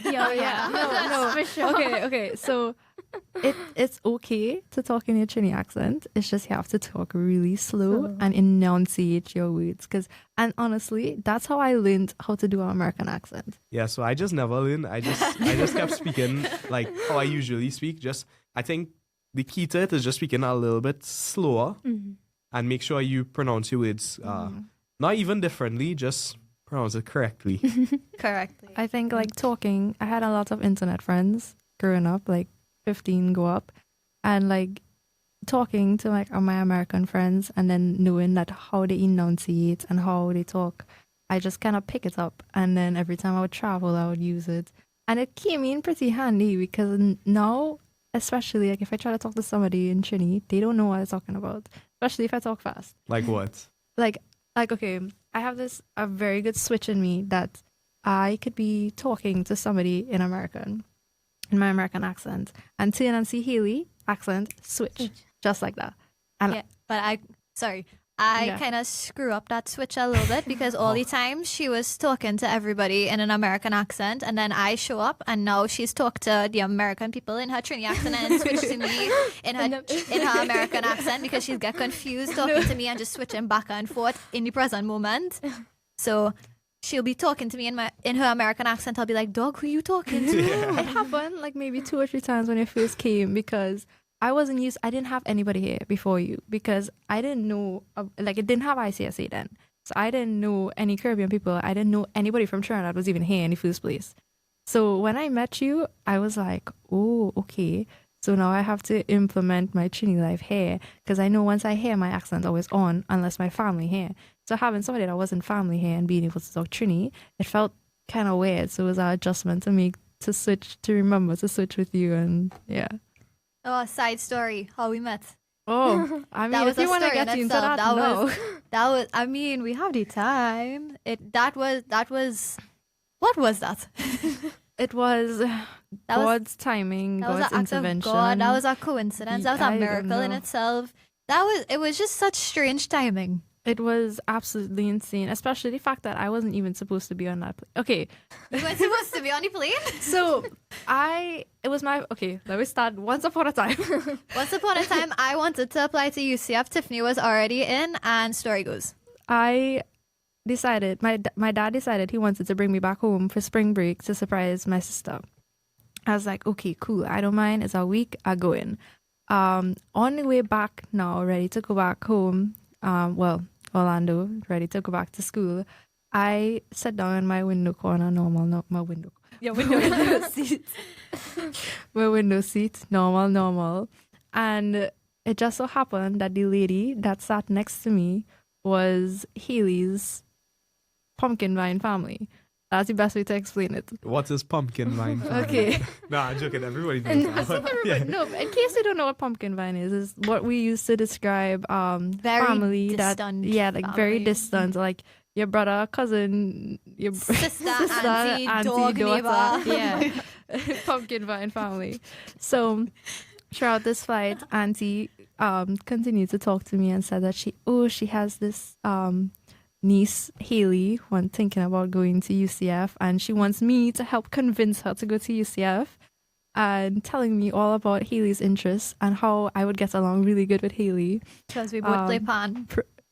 Yeah. No, for sure. Okay. So it's okay to talk in your Trini accent. It's just you have to talk really slow and enunciate your words. And honestly, that's how I learned how to do an American accent. Yeah, so I just never learned. I just kept speaking how I usually speak. I think the key to it is just speaking a little bit slower and make sure you pronounce your words not even differently, just pronounce it correctly. Correctly. I think talking, I had a lot of internet friends growing up, 15 go up, and talking to my American friends, and then knowing that how they enunciate and how they talk, I just kind of pick it up, and then every time I would travel I would use it, and it came in pretty handy, because now, especially if I try to talk to somebody in Trini, they don't know what I'm talking about, especially if I talk fast. Like what? Okay, I have a very good switch in me that I could be talking to somebody in my American accent, and turn and see Hayley accent, switch, just like that. And yeah, but I Yeah. kind of screw up that switch a little bit because all the time she was talking to everybody in an American accent, and then I show up, and now she's talked to the American people in her Trini accent and switched to me in her American accent because she's get confused talking to me and just switching back and forth in the present moment. So she'll be talking to me in her American accent. I'll be like, "Dog, who you talking to?" It happened like maybe 2 or 3 times when you first came because I didn't have anybody here before you because I didn't know, like it didn't have ICSA then. So I didn't know any Caribbean people. I didn't know anybody from Trinidad was even here in the first place. So when I met you, I was like, oh, okay. So now I have to implement my Trini life here because I know once I hear my accent always on unless my family here. So having somebody that wasn't family here and being able to talk Trini, it felt kind of weird. So it was an adjustment to make to remember to switch with you and yeah. Oh, side story, how we met. Oh, I mean, That was if you a want to story get in into itself. that, no. That was. I mean, we have the time. That was. What was that? It was was- God's timing, That was God's an act of intervention. God. That was a coincidence. That was I a don't miracle in know. itself. It was just such strange timing. It was absolutely insane, especially the fact that I wasn't even supposed to be on that plane. Okay, You weren't supposed to be on the plane. so let me start once upon a time. Once upon a time, I wanted to apply to UCF. Tiffany was already in, and story goes. I decided, my dad decided he wanted to bring me back home for spring break to surprise my sister. I was like, okay, cool. I don't mind. It's a week. I go in. On the way back now, ready to go back home. Orlando, ready to go back to school. I sat down in my window corner, window seat. My window seat, normal. And it just so happened that the lady that sat next to me was Hayley's pumpkin vine family. That's the best way to explain it. What is pumpkin vine? Okay. No, I'm joking. Everybody knows that. but yeah. No, in case you don't know what pumpkin vine is what we use to describe Very family distant like very family. distant, like your brother, cousin, your Sister, auntie, dog, daughter. neighbor. Yeah, pumpkin vine family. So throughout this flight, Auntie continued to talk to me and said that she has this niece Hayley one thinking about going to UCF, and she wants me to help convince her to go to UCF, and telling me all about Hayley's interests and how I would get along really good with Hayley. Because we both play pan.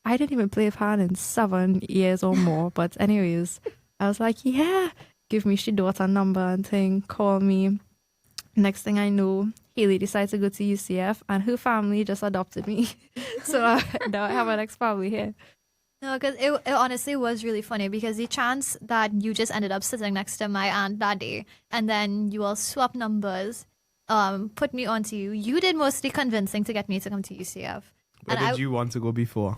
I didn't even play pan in 7 years or more, but anyways, I was like, yeah, give me she daughter number and thing, call me. Next thing I know, Hayley decides to go to UCF and her family just adopted me. So now I have an ex-family here. No, because it honestly was really funny because the chance that you just ended up sitting next to my aunt that day and then you all swap numbers, put me onto you. You did most of the convincing to get me to come to UCF. Where And did you want to go before?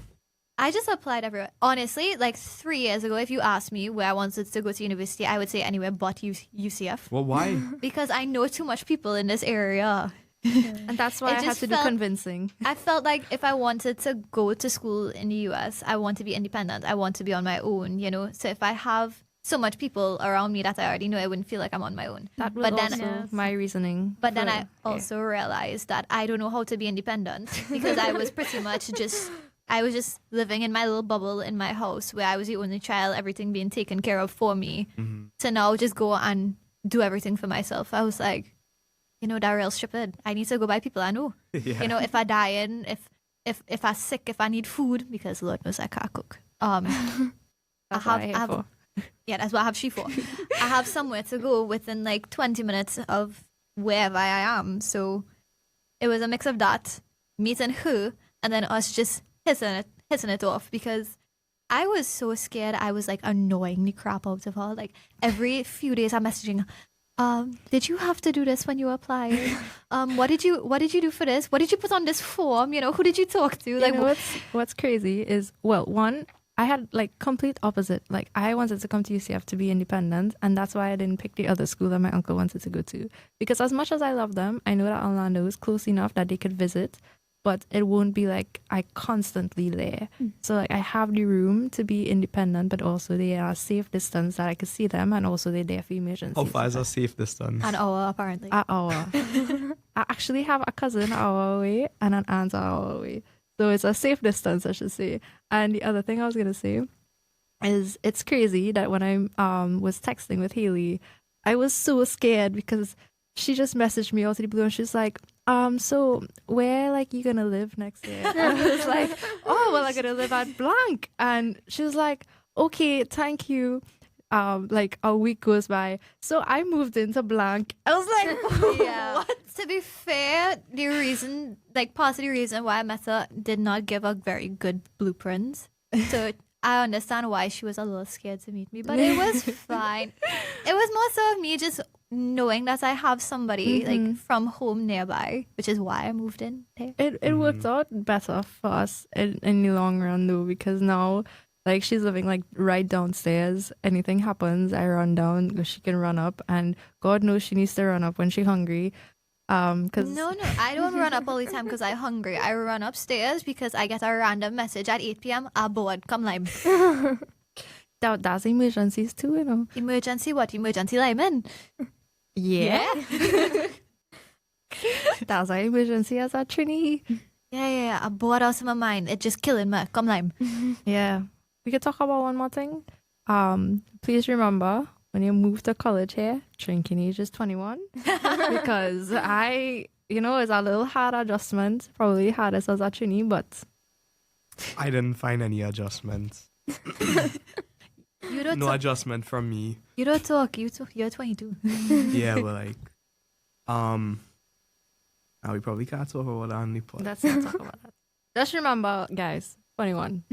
I just applied everywhere. Honestly, like 3 years ago, if you asked me where I wanted to go to university, I would say anywhere but UCF. Well, why? Because I know too much people in this area. And that's why It I had just to do felt- convincing. I felt like if I wanted to go to school in the US, I want to be independent. I want to be on my own, you know? So if I have so much people around me that I already know, I wouldn't feel like I'm on my own. That was But then- also my reasoning. But then for- I also realized that I don't know how to be independent because I was pretty much I was just living in my little bubble in my house where I was the only child, everything being taken care of for me. To now just go and do everything for myself. I was like, you know, that real stupid. I need to go by people I know. Yeah. You know, if I dying, if I'm sick, if I need food, because Lord knows I can't cook. That's what I'm here for. Yeah, that's what I have she for. I have somewhere to go within like 20 minutes of wherever I am. So it was a mix of that, meeting her, and then us just hitting it off because I was so scared. I was like annoying the crap out of her. Like every few days I'm messaging, did you have to do this when you applied? What did you do for this? What did you put on this form? You know, who did you talk to? Like You know what's crazy is, well, one, I had like complete opposite. Like I wanted to come to UCF to be independent, and that's why I didn't pick the other school that my uncle wanted to go to. Because as much as I love them, I know that Orlando is close enough that they could visit, but it won't be like I constantly there. So like I have the room to be independent, but also they are safe distance that I could see them, and also they're there for emergencies. How far is a safe distance? an hour apparently. An hour. I actually have a cousin an hour away and an aunt an hour away. So it's a safe distance, I should say. And the other thing I was gonna say is it's crazy that when I was texting with Hayley, I was so scared because she just messaged me out of the blue and she's like, so where like you gonna live next year? And I was like, oh well, I'm gonna live at blank. And she was like, okay, thank you. Like a week goes by, so I moved into blank. I was like, Yeah. what? To be fair, the reason, like, part of the reason why I met her did not give a very good blueprint. So I understand why she was a little scared to meet me, but it was fine. It was more so of me just knowing that I have somebody like from home nearby, which is why I moved in there. It worked out better for us in the long run though, because now like she's living like right downstairs. Anything happens, I run down because she can run up, and God knows she needs to run up when she's hungry. Cause No, I don't run up all the time because I'm hungry. I run upstairs because I get a random message at 8 p.m. I'm bored, come lime. that's emergencies too, you know. Emergency what? Emergency lineman. Yeah. That's an emergency as a Trini. Yeah. I'm bored out of my mind. It's just killing me. Come lime. Yeah. We could talk about one more thing. Please remember when you move to college here, drinking age is 21. Because it's a little hard adjustment. Probably hardest as a Trini, but I didn't find any adjustments. You don't No talk. adjustment from me. You don't talk. You're 22. Yeah, but like, now we probably can't talk about that on the pod. let's not talk about that. Just remember, guys, 21.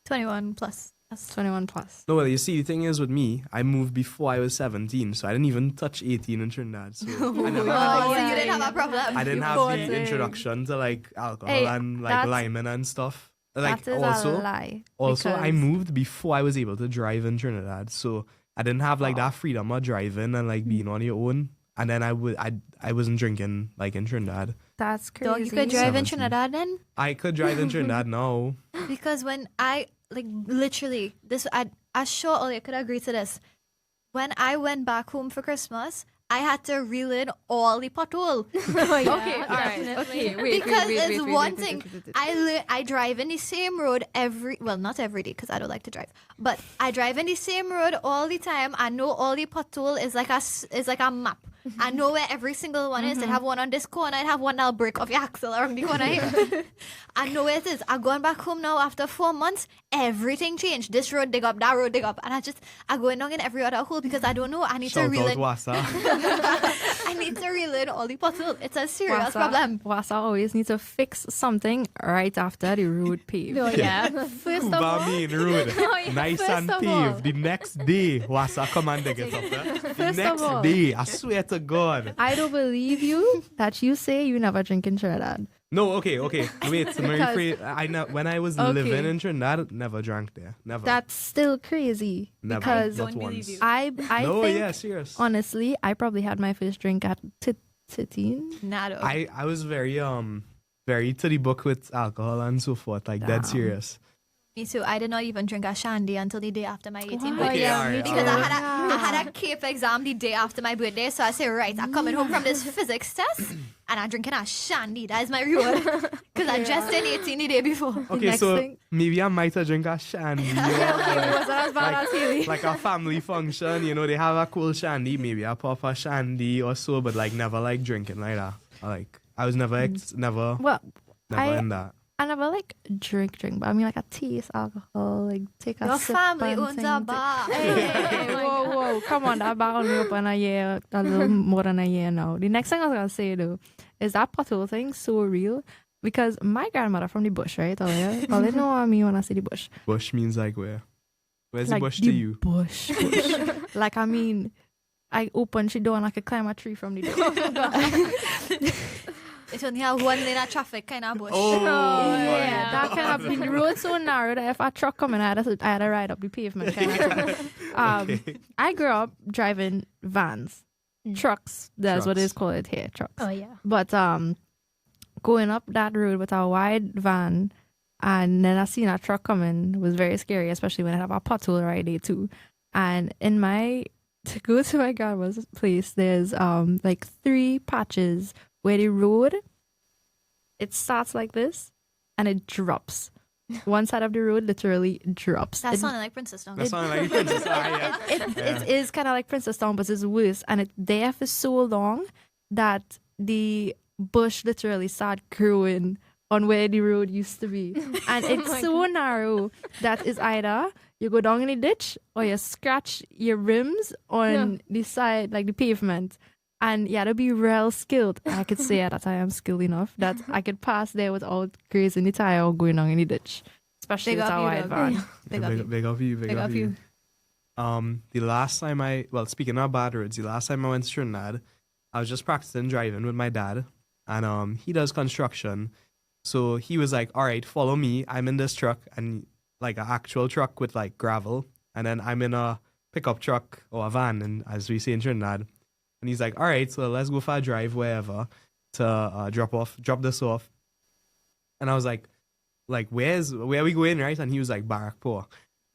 21 plus. That's 21 plus. No, well, you see, the thing is with me, I moved before I was 17, so I didn't even touch 18 in Trinidad. So I never had, Oh, yeah. so you didn't have a problem. I didn't You have poor the thing. introduction to like alcohol Hey, and like that's- liming and stuff. Like that is also, a lie. I because- moved before I was able to drive in Trinidad, so I didn't have like that freedom of driving and like being on your own. And then I wasn't drinking like in Trinidad. That's crazy. Dog, you could drive in 17. Trinidad then? I could drive in Trinidad now. Because when I, like, literally, I'm sure all you could agree to this. When I went back home for Christmas, I had to relearn all the pothole. Oh, yeah, Okay, all right. definitely. Okay, wait. Because wait, it's wait, one wait, thing. wait, wait. I drive in the same road not every day because I don't like to drive, but I drive in the same road all the time. I know all the pothole is like a map. I know where every single one is. I'd have one on this corner. I'd have one that'll break off your axle around the corner here. I know where it is. I'm going back home now after 4 months. Everything changed. This road dig up, that road dig up, and I go along in every other hole because I don't know. I need to Shout out relearn. Wasa. I need to relearn all the pothole. It's a serious problem. Wasa always needs to fix something right after the road paved. Oh, yeah. First of all, Kuba Main Road. Nice First and of all- paved. The next day, Wasa come and dig it up there. The First of next all- day, I swear to God. I don't believe you that you say you never drink in Trinidad. No, okay. Wait, when I was Okay. living in Trinidad, never drank there. Never. That's still crazy. Never. Because Not Don't believe once. you. I No, think, yeah, serious. honestly, I probably had my first drink at 13. Nah, dog. I was very to the book with alcohol and so forth, like Damn. dead serious. Me too. I did not even drink a shandy until the day after my 18th Wow. birthday. Okay, yeah, alright, me Because alright. I had a CAPE exam the day after my birthday, so I said, right, I'm coming home from this physics test, and I'm drinking a shandy. That is my reward. Because I just turned 18 the day before. Okay, next so thing- maybe I might have drink a shandy. It wasn't as bad as Hayley. like a family function, they have a cool shandy, maybe I pop a shandy or so, but like never like drinking like that. Like I was never never Well, I- in that. I never like drink, but I mean like a taste alcohol, like take a Your sip family and owns thing, a take- bar. Hey, whoa, come on, that bar only open a little more than a year now. The next thing I was gonna say though is that pothole thing so real because my grandmother from the bush, right? All they know of me when I say the bush. Bush means like where? Where's Like the bush the to you? Bush. Like I mean, I open she door and I could climb a tree from the door. It only have one lane of traffic kind of bush. Oh, Yeah, that kind of the road so narrow that if a truck coming, I had to ride up the pavement. Kind of thing. I grew up driving vans, trucks. That's what Trucks. it's called here, trucks. Oh, yeah. But going up that road with a wide van, and then I seen a truck coming was very scary, especially when I have a pothole right there too. And to go to my grandma's place, there's like 3 patches where the road it starts like this, and it drops. One side of the road literally drops. That It- sounded like Princess Town. That sounded like Princess. Yeah. it is kind of like Princess Town, but it's worse. And it's there for so long that the bush literally started growing on where the road used to be. And it's so narrow that it's either you go down in the ditch or you scratch your rims on the side, like the pavement. And you had to be real skilled. I could say that I am skilled enough that I could pass there without grazing the tire or going down in the ditch. Especially Big with up our you, wide dog. van. Big up you. Big up you. Big Big up up you. you. The last time speaking of bad roads, the last time I went to Trinidad, I was just practicing driving with my dad, and he does construction. So he was like, all right, follow me. I'm in this truck, and like an actual truck with like gravel, and then I'm in a pickup truck or a van, and as we say in Trinidad. And he's like, all right, so let's go for a drive wherever to drop this off. And I was like, where are we going, right? And he was like, Barrackpore.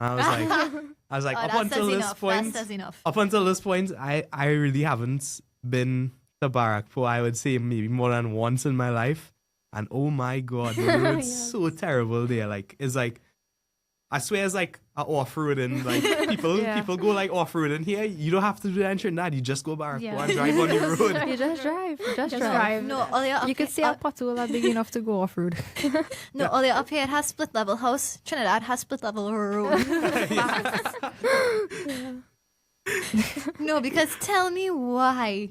And I was like, Oh, up that until says this enough. point, That says enough. up until this point, I really haven't been to Barrackpore. I would say maybe more than once in my life. And oh my god, the road's Yes. so terrible there. Like it's like I swear it's like a off-roading. Like people go like off-roading here. You don't have to do that in Trinidad. You just go Barrackpore Yeah. and drive on the road. You just drive. Just Just drive. drive. No, all the up You can see a pothole are big enough to go off road. No, all the up here it has split level house. Trinidad has split level road. No, because tell me why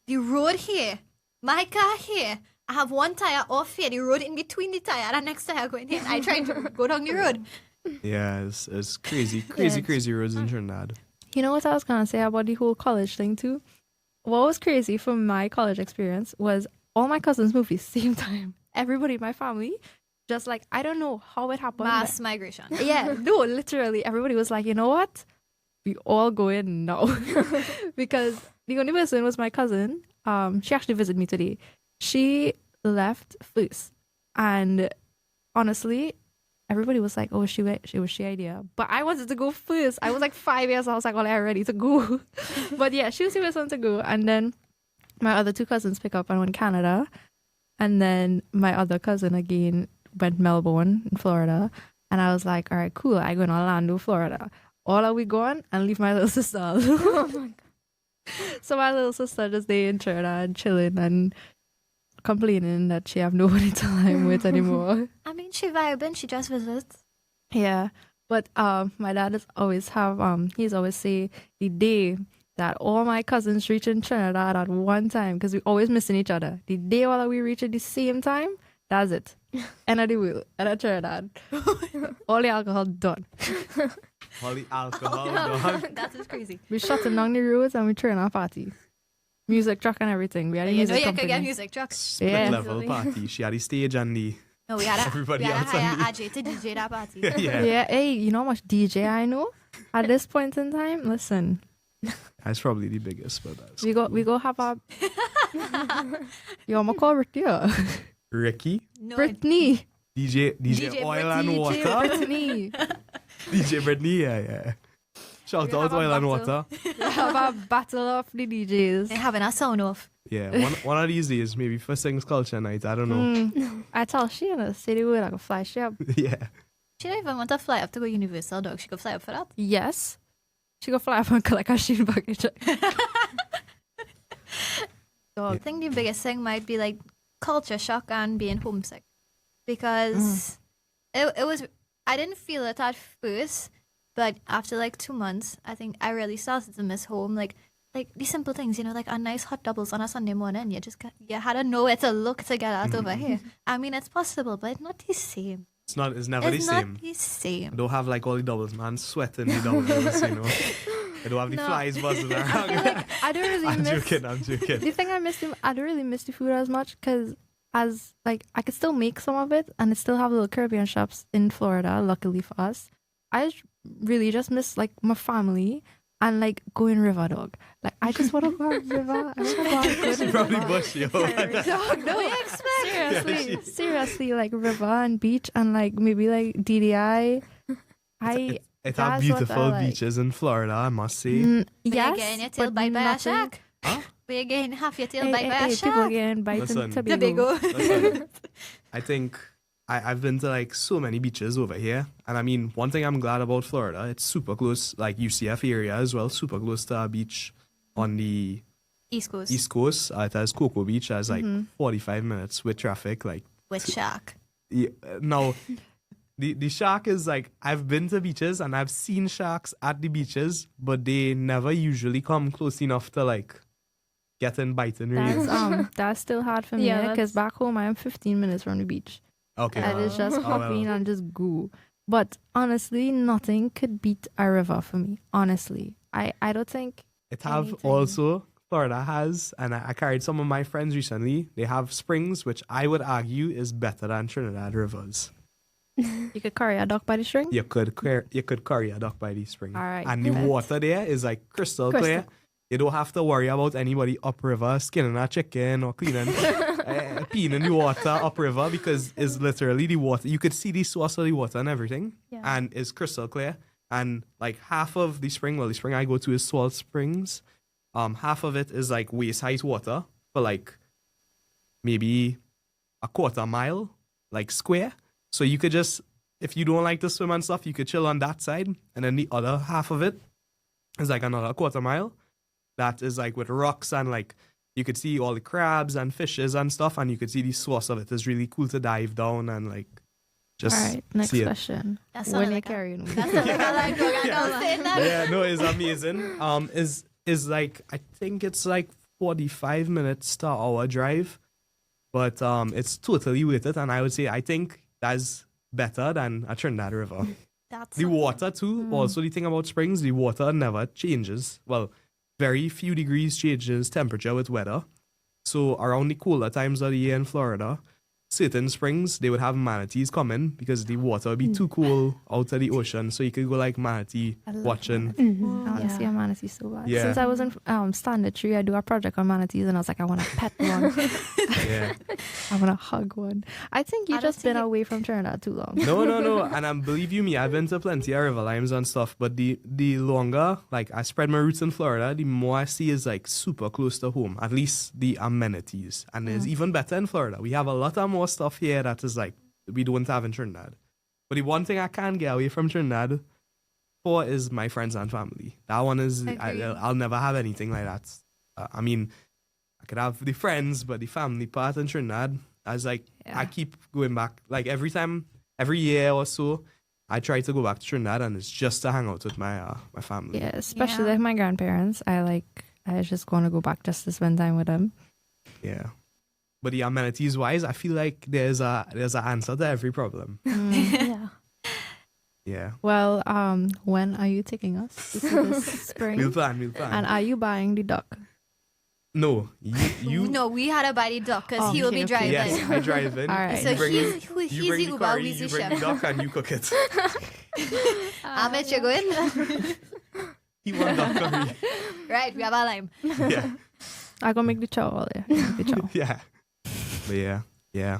the road here, my car here, I have one tire off here, the road in between the tire, and the next tire going here. And I trying to go down the road. Yeah, it's crazy roads in Trinidad. You know what I was gonna say about the whole college thing too? What was crazy from my college experience was all my cousins moved the same time. Everybody in my family, just like I don't know how it happened. Mass migration. but- yeah, no, literally, everybody was like, you know what? We all go in now because the only person was my cousin. She actually visited me today. She left first, and honestly, everybody was like, "Oh, she was she idea," but I wanted to go first. I was like 5 years. I was like, "Oh, I'm ready to go." But yeah, she was the first one to go, and then my other two cousins pick up and went Canada, and then my other cousin again went Melbourne in Florida, and I was like, "All right, cool. I go in Orlando, Florida. All are we going?" And leave my little sister. Oh my god. So my little sister just there in Trinidad chilling and complaining that she have nobody to time with anymore. I mean, she vibing, she just visits. Yeah, but my dad is always have he's always say the day that all my cousins reach in Trinidad at one time because we always missing each other. The day all we reach at the same time, that's it. End of the wheel at Trinidad. All the alcohol done. All the alcohol, dog. That is crazy. We shutting down the roads and we throwing a party. Music truck and everything. We had a You know music you could company. get music trucks. Split Yeah. level party. She had the stage and the No, we had a, Everybody we had else a on hire the- Ajay to DJ that party. yeah. Yeah, hey, you know how much DJ I know? At this point in time, listen, That's probably the biggest, but that's we go have a yo, I'ma call Ricky. Ricky, No, Brittany. DJ DJ Oil and Brittany, Water, Brittany. DJ Brittany, yeah. Shout We out have a Oil and battle. Water. We have a battle of the DJs. they're having a sound off. Yeah, one of these days, maybe First Things Culture Night. I don't know. I tell she in a city with like a fly ship. Yeah, She don't even want to fly up to go Universal, dog. She could fly up for that. Yes. She go fly up and collect her sheen baggage. I think the biggest thing might be like culture shock and being homesick. Because it was, I didn't feel it at first, but after like 2 months, I think I really started to miss home. Like these simple things, you know, like a nice hot doubles on a Sunday morning. You had to know where to look to get that over here. I mean, it's possible, but it's not the same. it's never the It's same. not the same. I don't have like all the doubles, man. Sweating the doubles, you know. I don't have the No. flies buzzing around. I don't really I'm miss. joking. The thing I miss him, I don't really miss the food as much because as like I could still make some of it and it still have little Caribbean shops in Florida. Luckily for us, I really just miss like my family and like going river dog. Like I just want to go on river. I want to go on good She probably river. bush you. Dog, no, seriously, like river and beach and like maybe like DDI. It That's have what beautiful I like. beaches in Florida, I must say. But Yes, you're getting your tail but bite by a nothing- shark. But you're getting half your tail Hey, bite by a people shark. getting biting Listen. Tobago. Tobago. Listen, I think I've been to like so many beaches over here, and I mean, one thing I'm glad about Florida, it's super close, like UCF area as well, super close to a beach on the East Coast East Coast. It has Cocoa Beach, has like 45 minutes with traffic. Like with Shark. yeah, no, the shark is like I've been to beaches and I've seen sharks at the beaches, but they never usually come close enough to like get and bite and really. That's still hard for me Yeah, because that's- back home I am 15 minutes from the beach. Okay. And it's just well. hopping and just go. But honestly, nothing could beat a river for me. Honestly, I don't think It have anything. also Florida has, and I carried some of my friends recently. They have springs, which I would argue is better than Trinidad rivers. you could carry a duck by the string. You could carry a duck by the spring, All right, and the bet. water there is like crystal clear. You don't have to worry about anybody upriver skinning a chicken or cleaning, peeing in the water upriver because it's literally the water. You could see the source of the water and everything, Yeah. and it's crystal clear. And like half of the spring, well, the spring I go to is Salt Springs. Half of it is like waist height water for like maybe a quarter mile, like square. So you could just, if you don't like to swim and stuff, you could chill on that side, and then the other half of it is like another quarter mile. That is like with rocks and like you could see all the crabs and fishes and stuff, and you could see the source of it. It's really cool to dive down and like just All right, next see it. question. That When sounded you like a- carry on. That's not like I'm saying that. Yeah, no, it's amazing. Is like I think it's like 45 minutes to hour drive, but it's totally worth it, and I would say I think that's better than a Trinidad River. That's The water too. Also, the thing about springs, the water never changes. Well, very few degrees changes temperature with weather. So around the colder times of the year in Florida, certain springs they would have manatees coming because the water would be too cool out of the ocean. So you could go like manatee I love watching. Mm-hmm. I want to see a manatee so bad. Yeah. Since I was in Standard Tree, I do a project on manatees, and I was like, I want to pet one. Yeah. I want to hug one. I think I you've don't just been think it- away from Trinidad too long. No. And believe you me, I've been to plenty of river limes and stuff, but the longer like I spread my roots in Florida, the more I see is like super close to home. At least the amenities. And it's even better in Florida. We have a lot of more stuff here that is like we don't have in Trinidad. But the one thing I can't get away from Trinidad for is my friends and family. That one is Agreed. I'll never have anything like that. I mean, I could have the friends, but the family part in Trinidad, I was like, Yeah. I keep going back. Like every year or so, I try to go back to Trinidad, and it's just to hang out with my family. Yeah, especially Yeah. like my grandparents. I just want to go back just to spend time with them. Yeah. But the amenities wise, I feel like there's an answer to every problem. Yeah. Yeah. Well, when are you taking us to see this spring? We'll plan. And are you buying the duck? No, you. No, we had a body duck because Oh, he will okay, be okay. driving. Yes, I drive in. All right. So You bring he's in- he's you the bring the Uber, curry, we's the you bring the chef. duck, and you cook it. How much you going? He want duck curry. Right, we have our lime. Yeah. I gonna make the chow all there. Make the chow. Yeah. But yeah.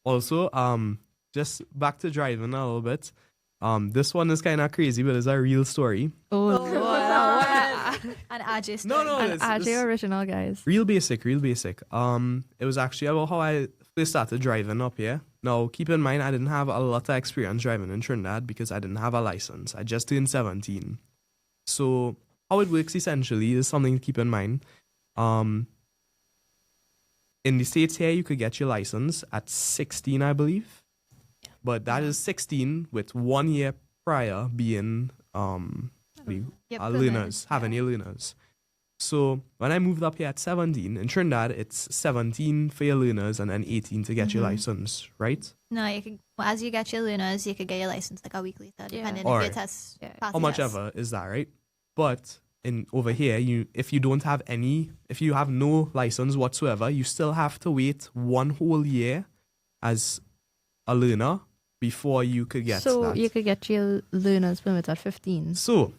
Also, just back to driving a little bit. This one is kind of crazy, but it's a real story. Oh, Lord. And Ajay No, story. An it's Ajay original, guys. real basic. It was actually about how I first started driving up here. Now, keep in mind, I didn't have a lot of experience driving in Trinidad because I didn't have a license. I just turned 17. So, how it works essentially is something to keep in mind. In the States here, you could get your license at 16, I believe. But that is 16 with 1 year prior being Yep, learners, having your learners. So when I moved up here at 17, in Trinidad, it's 17 for your learners and then 18 to get your license, right? No, you could, well, as you get your learners, you could get your license like a week later, Yeah. depending Alright. if your test Yeah. passes. How much ever is that, right? But over here, if you have no license whatsoever, you still have to wait 1 whole year as a learner before you could get So that. you could get your learner's permit at 15. So,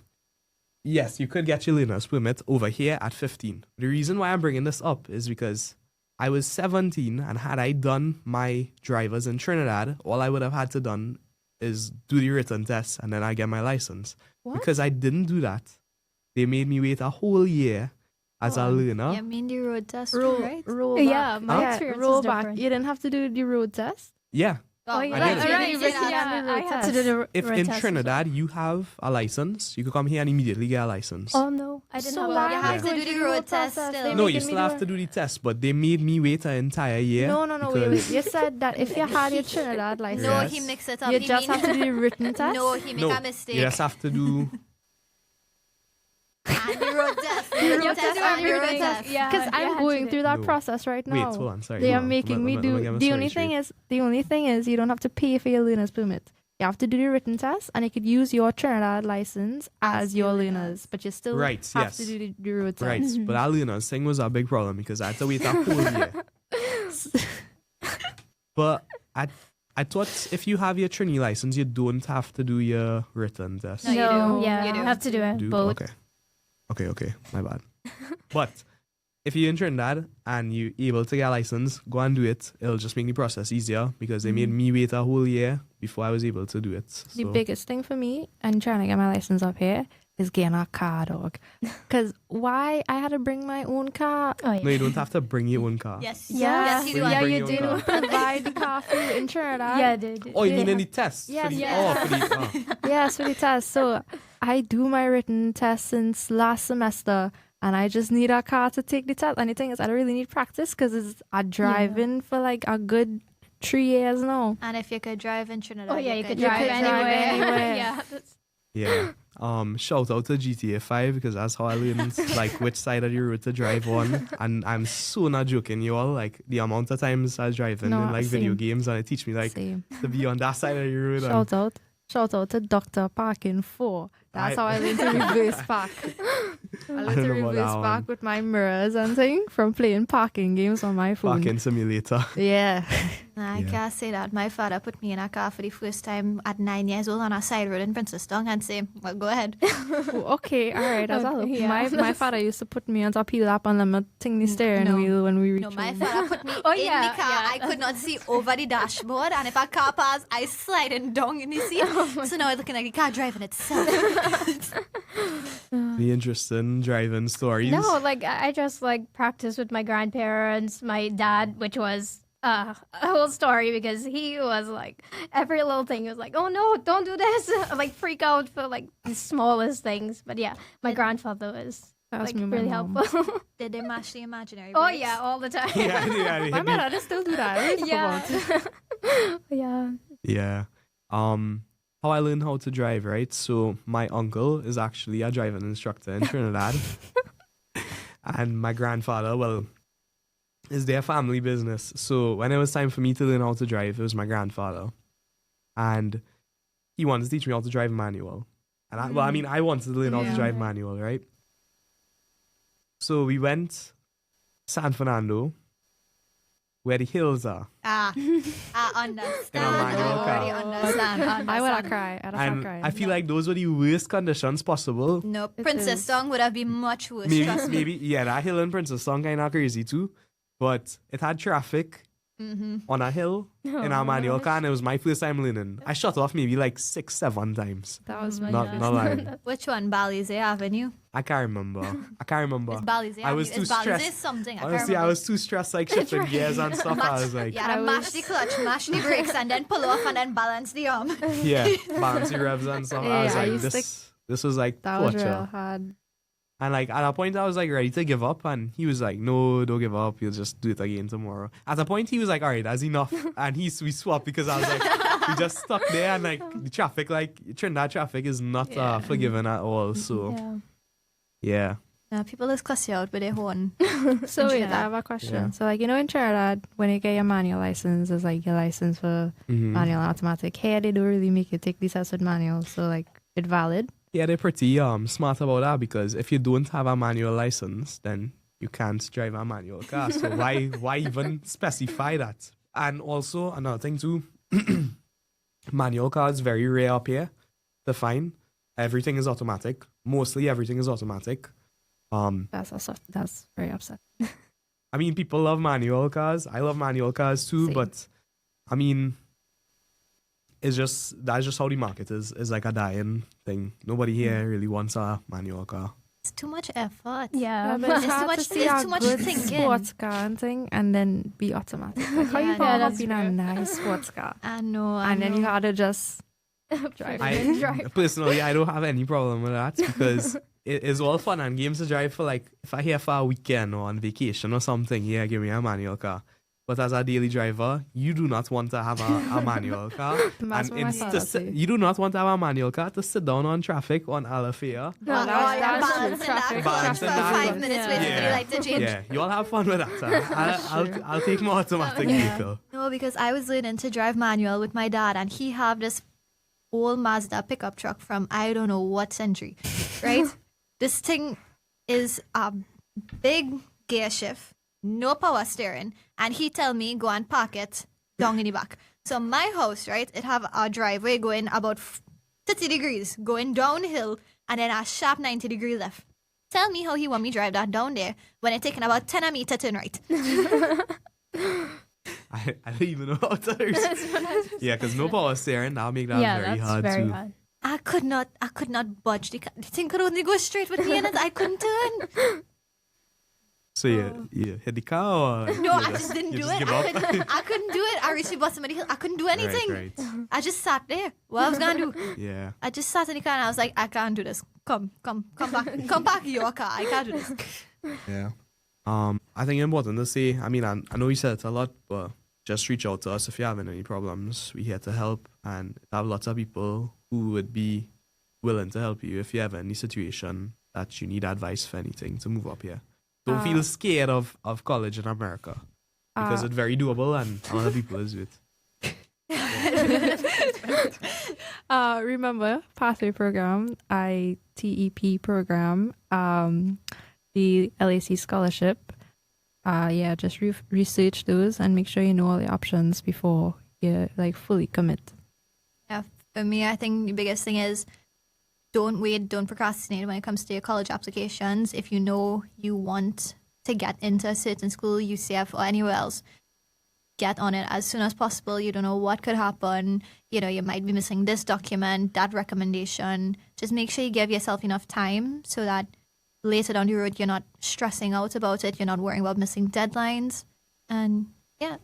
yes, you could get your learner's permit over here at 15. The reason why I'm bringing this up is because I was 17, and had I done my drivers in Trinidad, all I would have had to done is do the written test, and then I get my license. What? Because I didn't do that, they made me wait a whole year as a learner. You mean the road test, Roll, right? roll back. Yeah, my Yeah, experience roll is back. different. You didn't have to do the road test. Yeah. Oh, well, yeah. I did. right, Right, right, yeah. yeah. I had to do the If road in test as Trinidad you have a license, you could come here and immediately get a license. well. Oh no, I didn't So have why You one. have Yeah. to do the road test process? still. They No, making you me still do have it. to do the test, but they made me wait an entire year. No, wait. because- You said that if you had your Trinidad license, No, Yes. he mixed it up. you He just mean- have to do the written test. No, he made No, a mistake. you just have to do. And the road test. The You road have to test do and the road everything. test. Yeah, Because you I'm had going to through do- that No. process right Wait, now. hold on, sorry. They hold are on. making me Let do. get my The story only straight. thing is, you don't have to pay for your learner's permit. You have to do the written test, and you could use your Trinidad license as your learners, but you still Right, have yes. to do the road test. Right, but our learners thing was a big problem because I had to wait a whole year. But I thought if you have your Trini license, you don't have to do your written test. No, you No, do. yeah, You do. you have to do it. Do? Both. Okay, my bad. But if you're in Trinidad and you're able to get a license, go and do it. It'll just make the process easier because they made me wait a whole year before I was able to do it. The So, biggest thing for me and trying to get my license up here is getting a car, dog. Because why I had to bring my own car? Oh yeah. no, you don't have to bring your own car. Yes. Yeah. Yes, you do. Bring Yeah, your you own do car. provide the car for you in Trinidad. Yeah, they did. Oh, you They mean in the have- test? Yes, For the, yes. Oh, for the, Yes, for the test. So I do my written test since last semester, and I just need a car to take the test. And the thing is, I don't really need practice because I'm driving for like a good 3 years now. And if you could drive in Trinidad, Oh yeah, you could You drive could drive anywhere. anywhere. Yeah, that's- yeah. Shout out to GTA 5 because that's how I learned like which side of the road to drive on. And I'm so not joking, you all. Like the amount of times I was driving No, in like video same. games and it teach me like Same. to be on that side of the road. And Shout out to Dr. Parking 4. That's how I learned to reverse park. I learned to don't know about reverse that one. park with my mirrors and thing from playing parking games on my phone. parking simulator. Yeah. I Yeah. can't say that. My father put me in a car for the first time at 9 years old on a side road in Princetown and say, well, go ahead. Okay, all right. That's all. Okay, yeah. My father used to put me on top of lap and let me ting the steering No. wheel when we reached No, my home. father put me Oh, in yeah, the car. yeah. I could not see over the dashboard. And if a car passed, I sliding down in the seat. So now it's looking like the car driving itself. The interesting driving stories. No, like I just like practiced with my grandparents, my dad, which was a whole story because he was like every little thing. He was like, "Oh no, don't do this!" like freak out for like the smallest things. But yeah, my grandfather was That was like me and my really mom. helpful. Did they mash the imaginary Oh brakes? yeah, all the time. yeah. My mother they still do that. What are you talking about? Yeah. Yeah. How I learned how to drive, right? So my uncle is actually a driving instructor in Trinidad. And my grandfather, well, is their family business. So when it was time for me to learn how to drive, it was my grandfather. And he wanted to teach me how to drive manual. And I wanted to learn how to Yeah. drive manual, right? So we went San Fernando, where the hills are. I understand. In a manual I already car. understand. I would have cried. I'd have And cried. I feel like those were the worst conditions possible. No, It Princess is. Song would have been much worse. trust me. Maybe, yeah, that hill in Princess Song kind of crazy too. But it had traffic on a hill in our manual car, and it was my first time learning. I shut off maybe like 6-7 times. that was my Not, God. not lying. Which one? Balize Avenue? I can't remember. It's Balize Avenue. I was too It's Balize stressed. something. I can't Honestly, I remember. was too stressed, like shifting gears and stuff. I was like, You had to mash the clutch, mash the brakes, and then pull off and then balance the arm. yeah, bouncy revs and stuff. I Yeah, was I like, used to- this was like that was real torture. hard. And like at a point, I was like ready to give up, and he was like, "No, don't give up. You'll just do it again tomorrow." At a point, he was like, "All right, that's enough," and we swapped because I was like, we just stuck there, and like the traffic, like Trinidad traffic, is not forgiving at all. So Yeah. yeah, People just cuss you out with their horn. So In wait, I Trinidad. have a question. Yeah. So like in Trinidad, when you get your manual license, it's like your license for Mhm. manual and automatic. Here they don't really make you take these tests with manual, so like it's valid. yeah, they're pretty smart about that because if you don't have a manual license, then you can't drive a manual car. So why even specify that? And also another thing too, manual cars very rare up here to find. Everything is automatic. Mostly everything is automatic. That's very upset. I mean, people love manual cars. I love manual cars too, Same. but I mean, that's just how the market is. It's like a dying thing. Nobody here really wants a manual car. It's too much effort. Yeah. but it's There's too hard much- to see there's a too much good thinking. sports car and thing and then be automatic. Like, how you Yeah, gonna hop that's in a true. nice sports car I know. and then you had to just drive it? I personally, I don't have any problem with that because it is all fun and games to drive for. Like if I here for a weekend or on vacation or something, yeah, give me a manual car. But as a daily driver, you do not want to have a manual car. That's what my father say. You do not want to have a manual car to sit down on traffic on Alafia. No, that's true. Traffic, Balance for in that. 5 minutes waiting for Yeah. the light to change. Yeah, you all have fun with that. I'll take my automatic vehicle. No, because I was learning to drive manual with my dad, and he have this old Mazda pickup truck from I don't know what century, right? This thing is a big gear shift, no power steering, and he tell me go and park it down in the back. So my house, right, it have a driveway going about 30 degrees, going downhill, and then a sharp 90-degree left. Tell me how he want me drive that down there when it taking about 10 a meter turn right. I don't even know how to. Yeah, because no power steering, that'll make that Yeah, very that's hard very too. hard. I could not budge. The thing could only go straight with me, and I couldn't turn. So you hit the car or No, you I just didn't you do just it. give up? I couldn't do it. I reached the bottom of the hill. I couldn't do anything. Right. I just sat there. What I was gonna do? Yeah. I just sat in the car and I was like, I can't do this. Come back in your car. I can't do this. Yeah. I think it's important to say, I mean, I know you said it a lot, but just reach out to us if you're having any problems. We're here to help, and I have lots of people who would be willing to help you if you have any situation that you need advice for anything to move up here. Don't feel scared of college in America because it's very doable and a lot of people is with. Remember Pathway Program, ITEP program, the LAC scholarship. Just research those and make sure you know all the options before you fully commit. Yeah, for me, I think the biggest thing is don't wait, don't procrastinate when it comes to your college applications. If you know you want to get into a certain school, UCF or anywhere else, get on it as soon as possible. You don't know what could happen. You know, you might be missing this document, that recommendation. Just make sure you give yourself enough time so that later down the road, you're not stressing out about it. You're not worrying about missing deadlines. And yeah.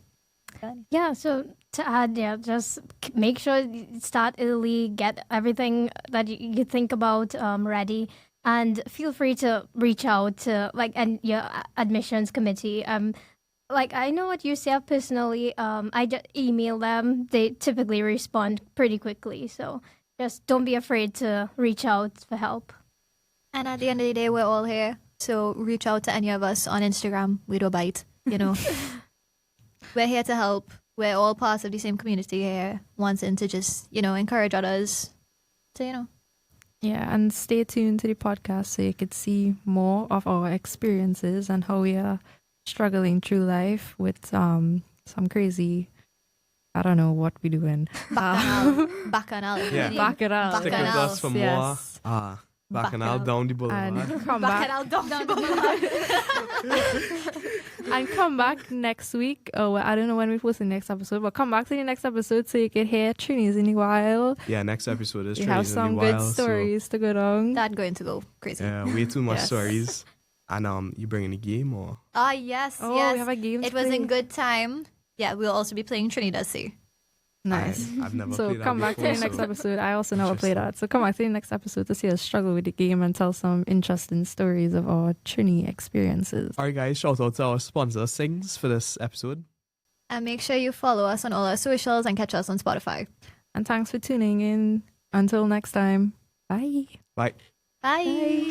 Yeah, so to add, just make sure you start early, get everything that you think about ready, and feel free to reach out to and your admissions committee. I know at UCF personally, I just email them. They typically respond pretty quickly, so just don't be afraid to reach out for help. And at the end of the day, we're all here. So reach out to any of us on Instagram. We don't bite, you know. We're here to help. We're all parts of the same community here, wanting to just, encourage others to, Yeah, and stay tuned to the podcast so you could see more of our experiences and how we are struggling through life with some crazy, I don't know what we're doing. Bacchanal. Yeah. Bacchanal. Stick with us for more. Bacchanal down the boulevard. And come back. And come back next week. Oh, well, I don't know when we post the next episode, but come back to the next episode so you can hear Trini's in the wild. Yeah, next episode is We have some good stories to go down. That's going to go crazy. Yeah, way too much Yes. stories. And you bringing a game or? Yes, Oh, yes. we have a game to It was play. in good time. Yeah, we'll also be playing Trinidad Sea. Nice. I've never So played that come back to before, the next so- episode. I also never played that. So come back to the next episode to see us struggle with the game and tell some interesting stories of our Trini experiences. All right, guys, shout out to our sponsor, Sings, for this episode. And make sure you follow us on all our socials and catch us on Spotify. And thanks for tuning in. Until next time. Bye. Bye. Bye.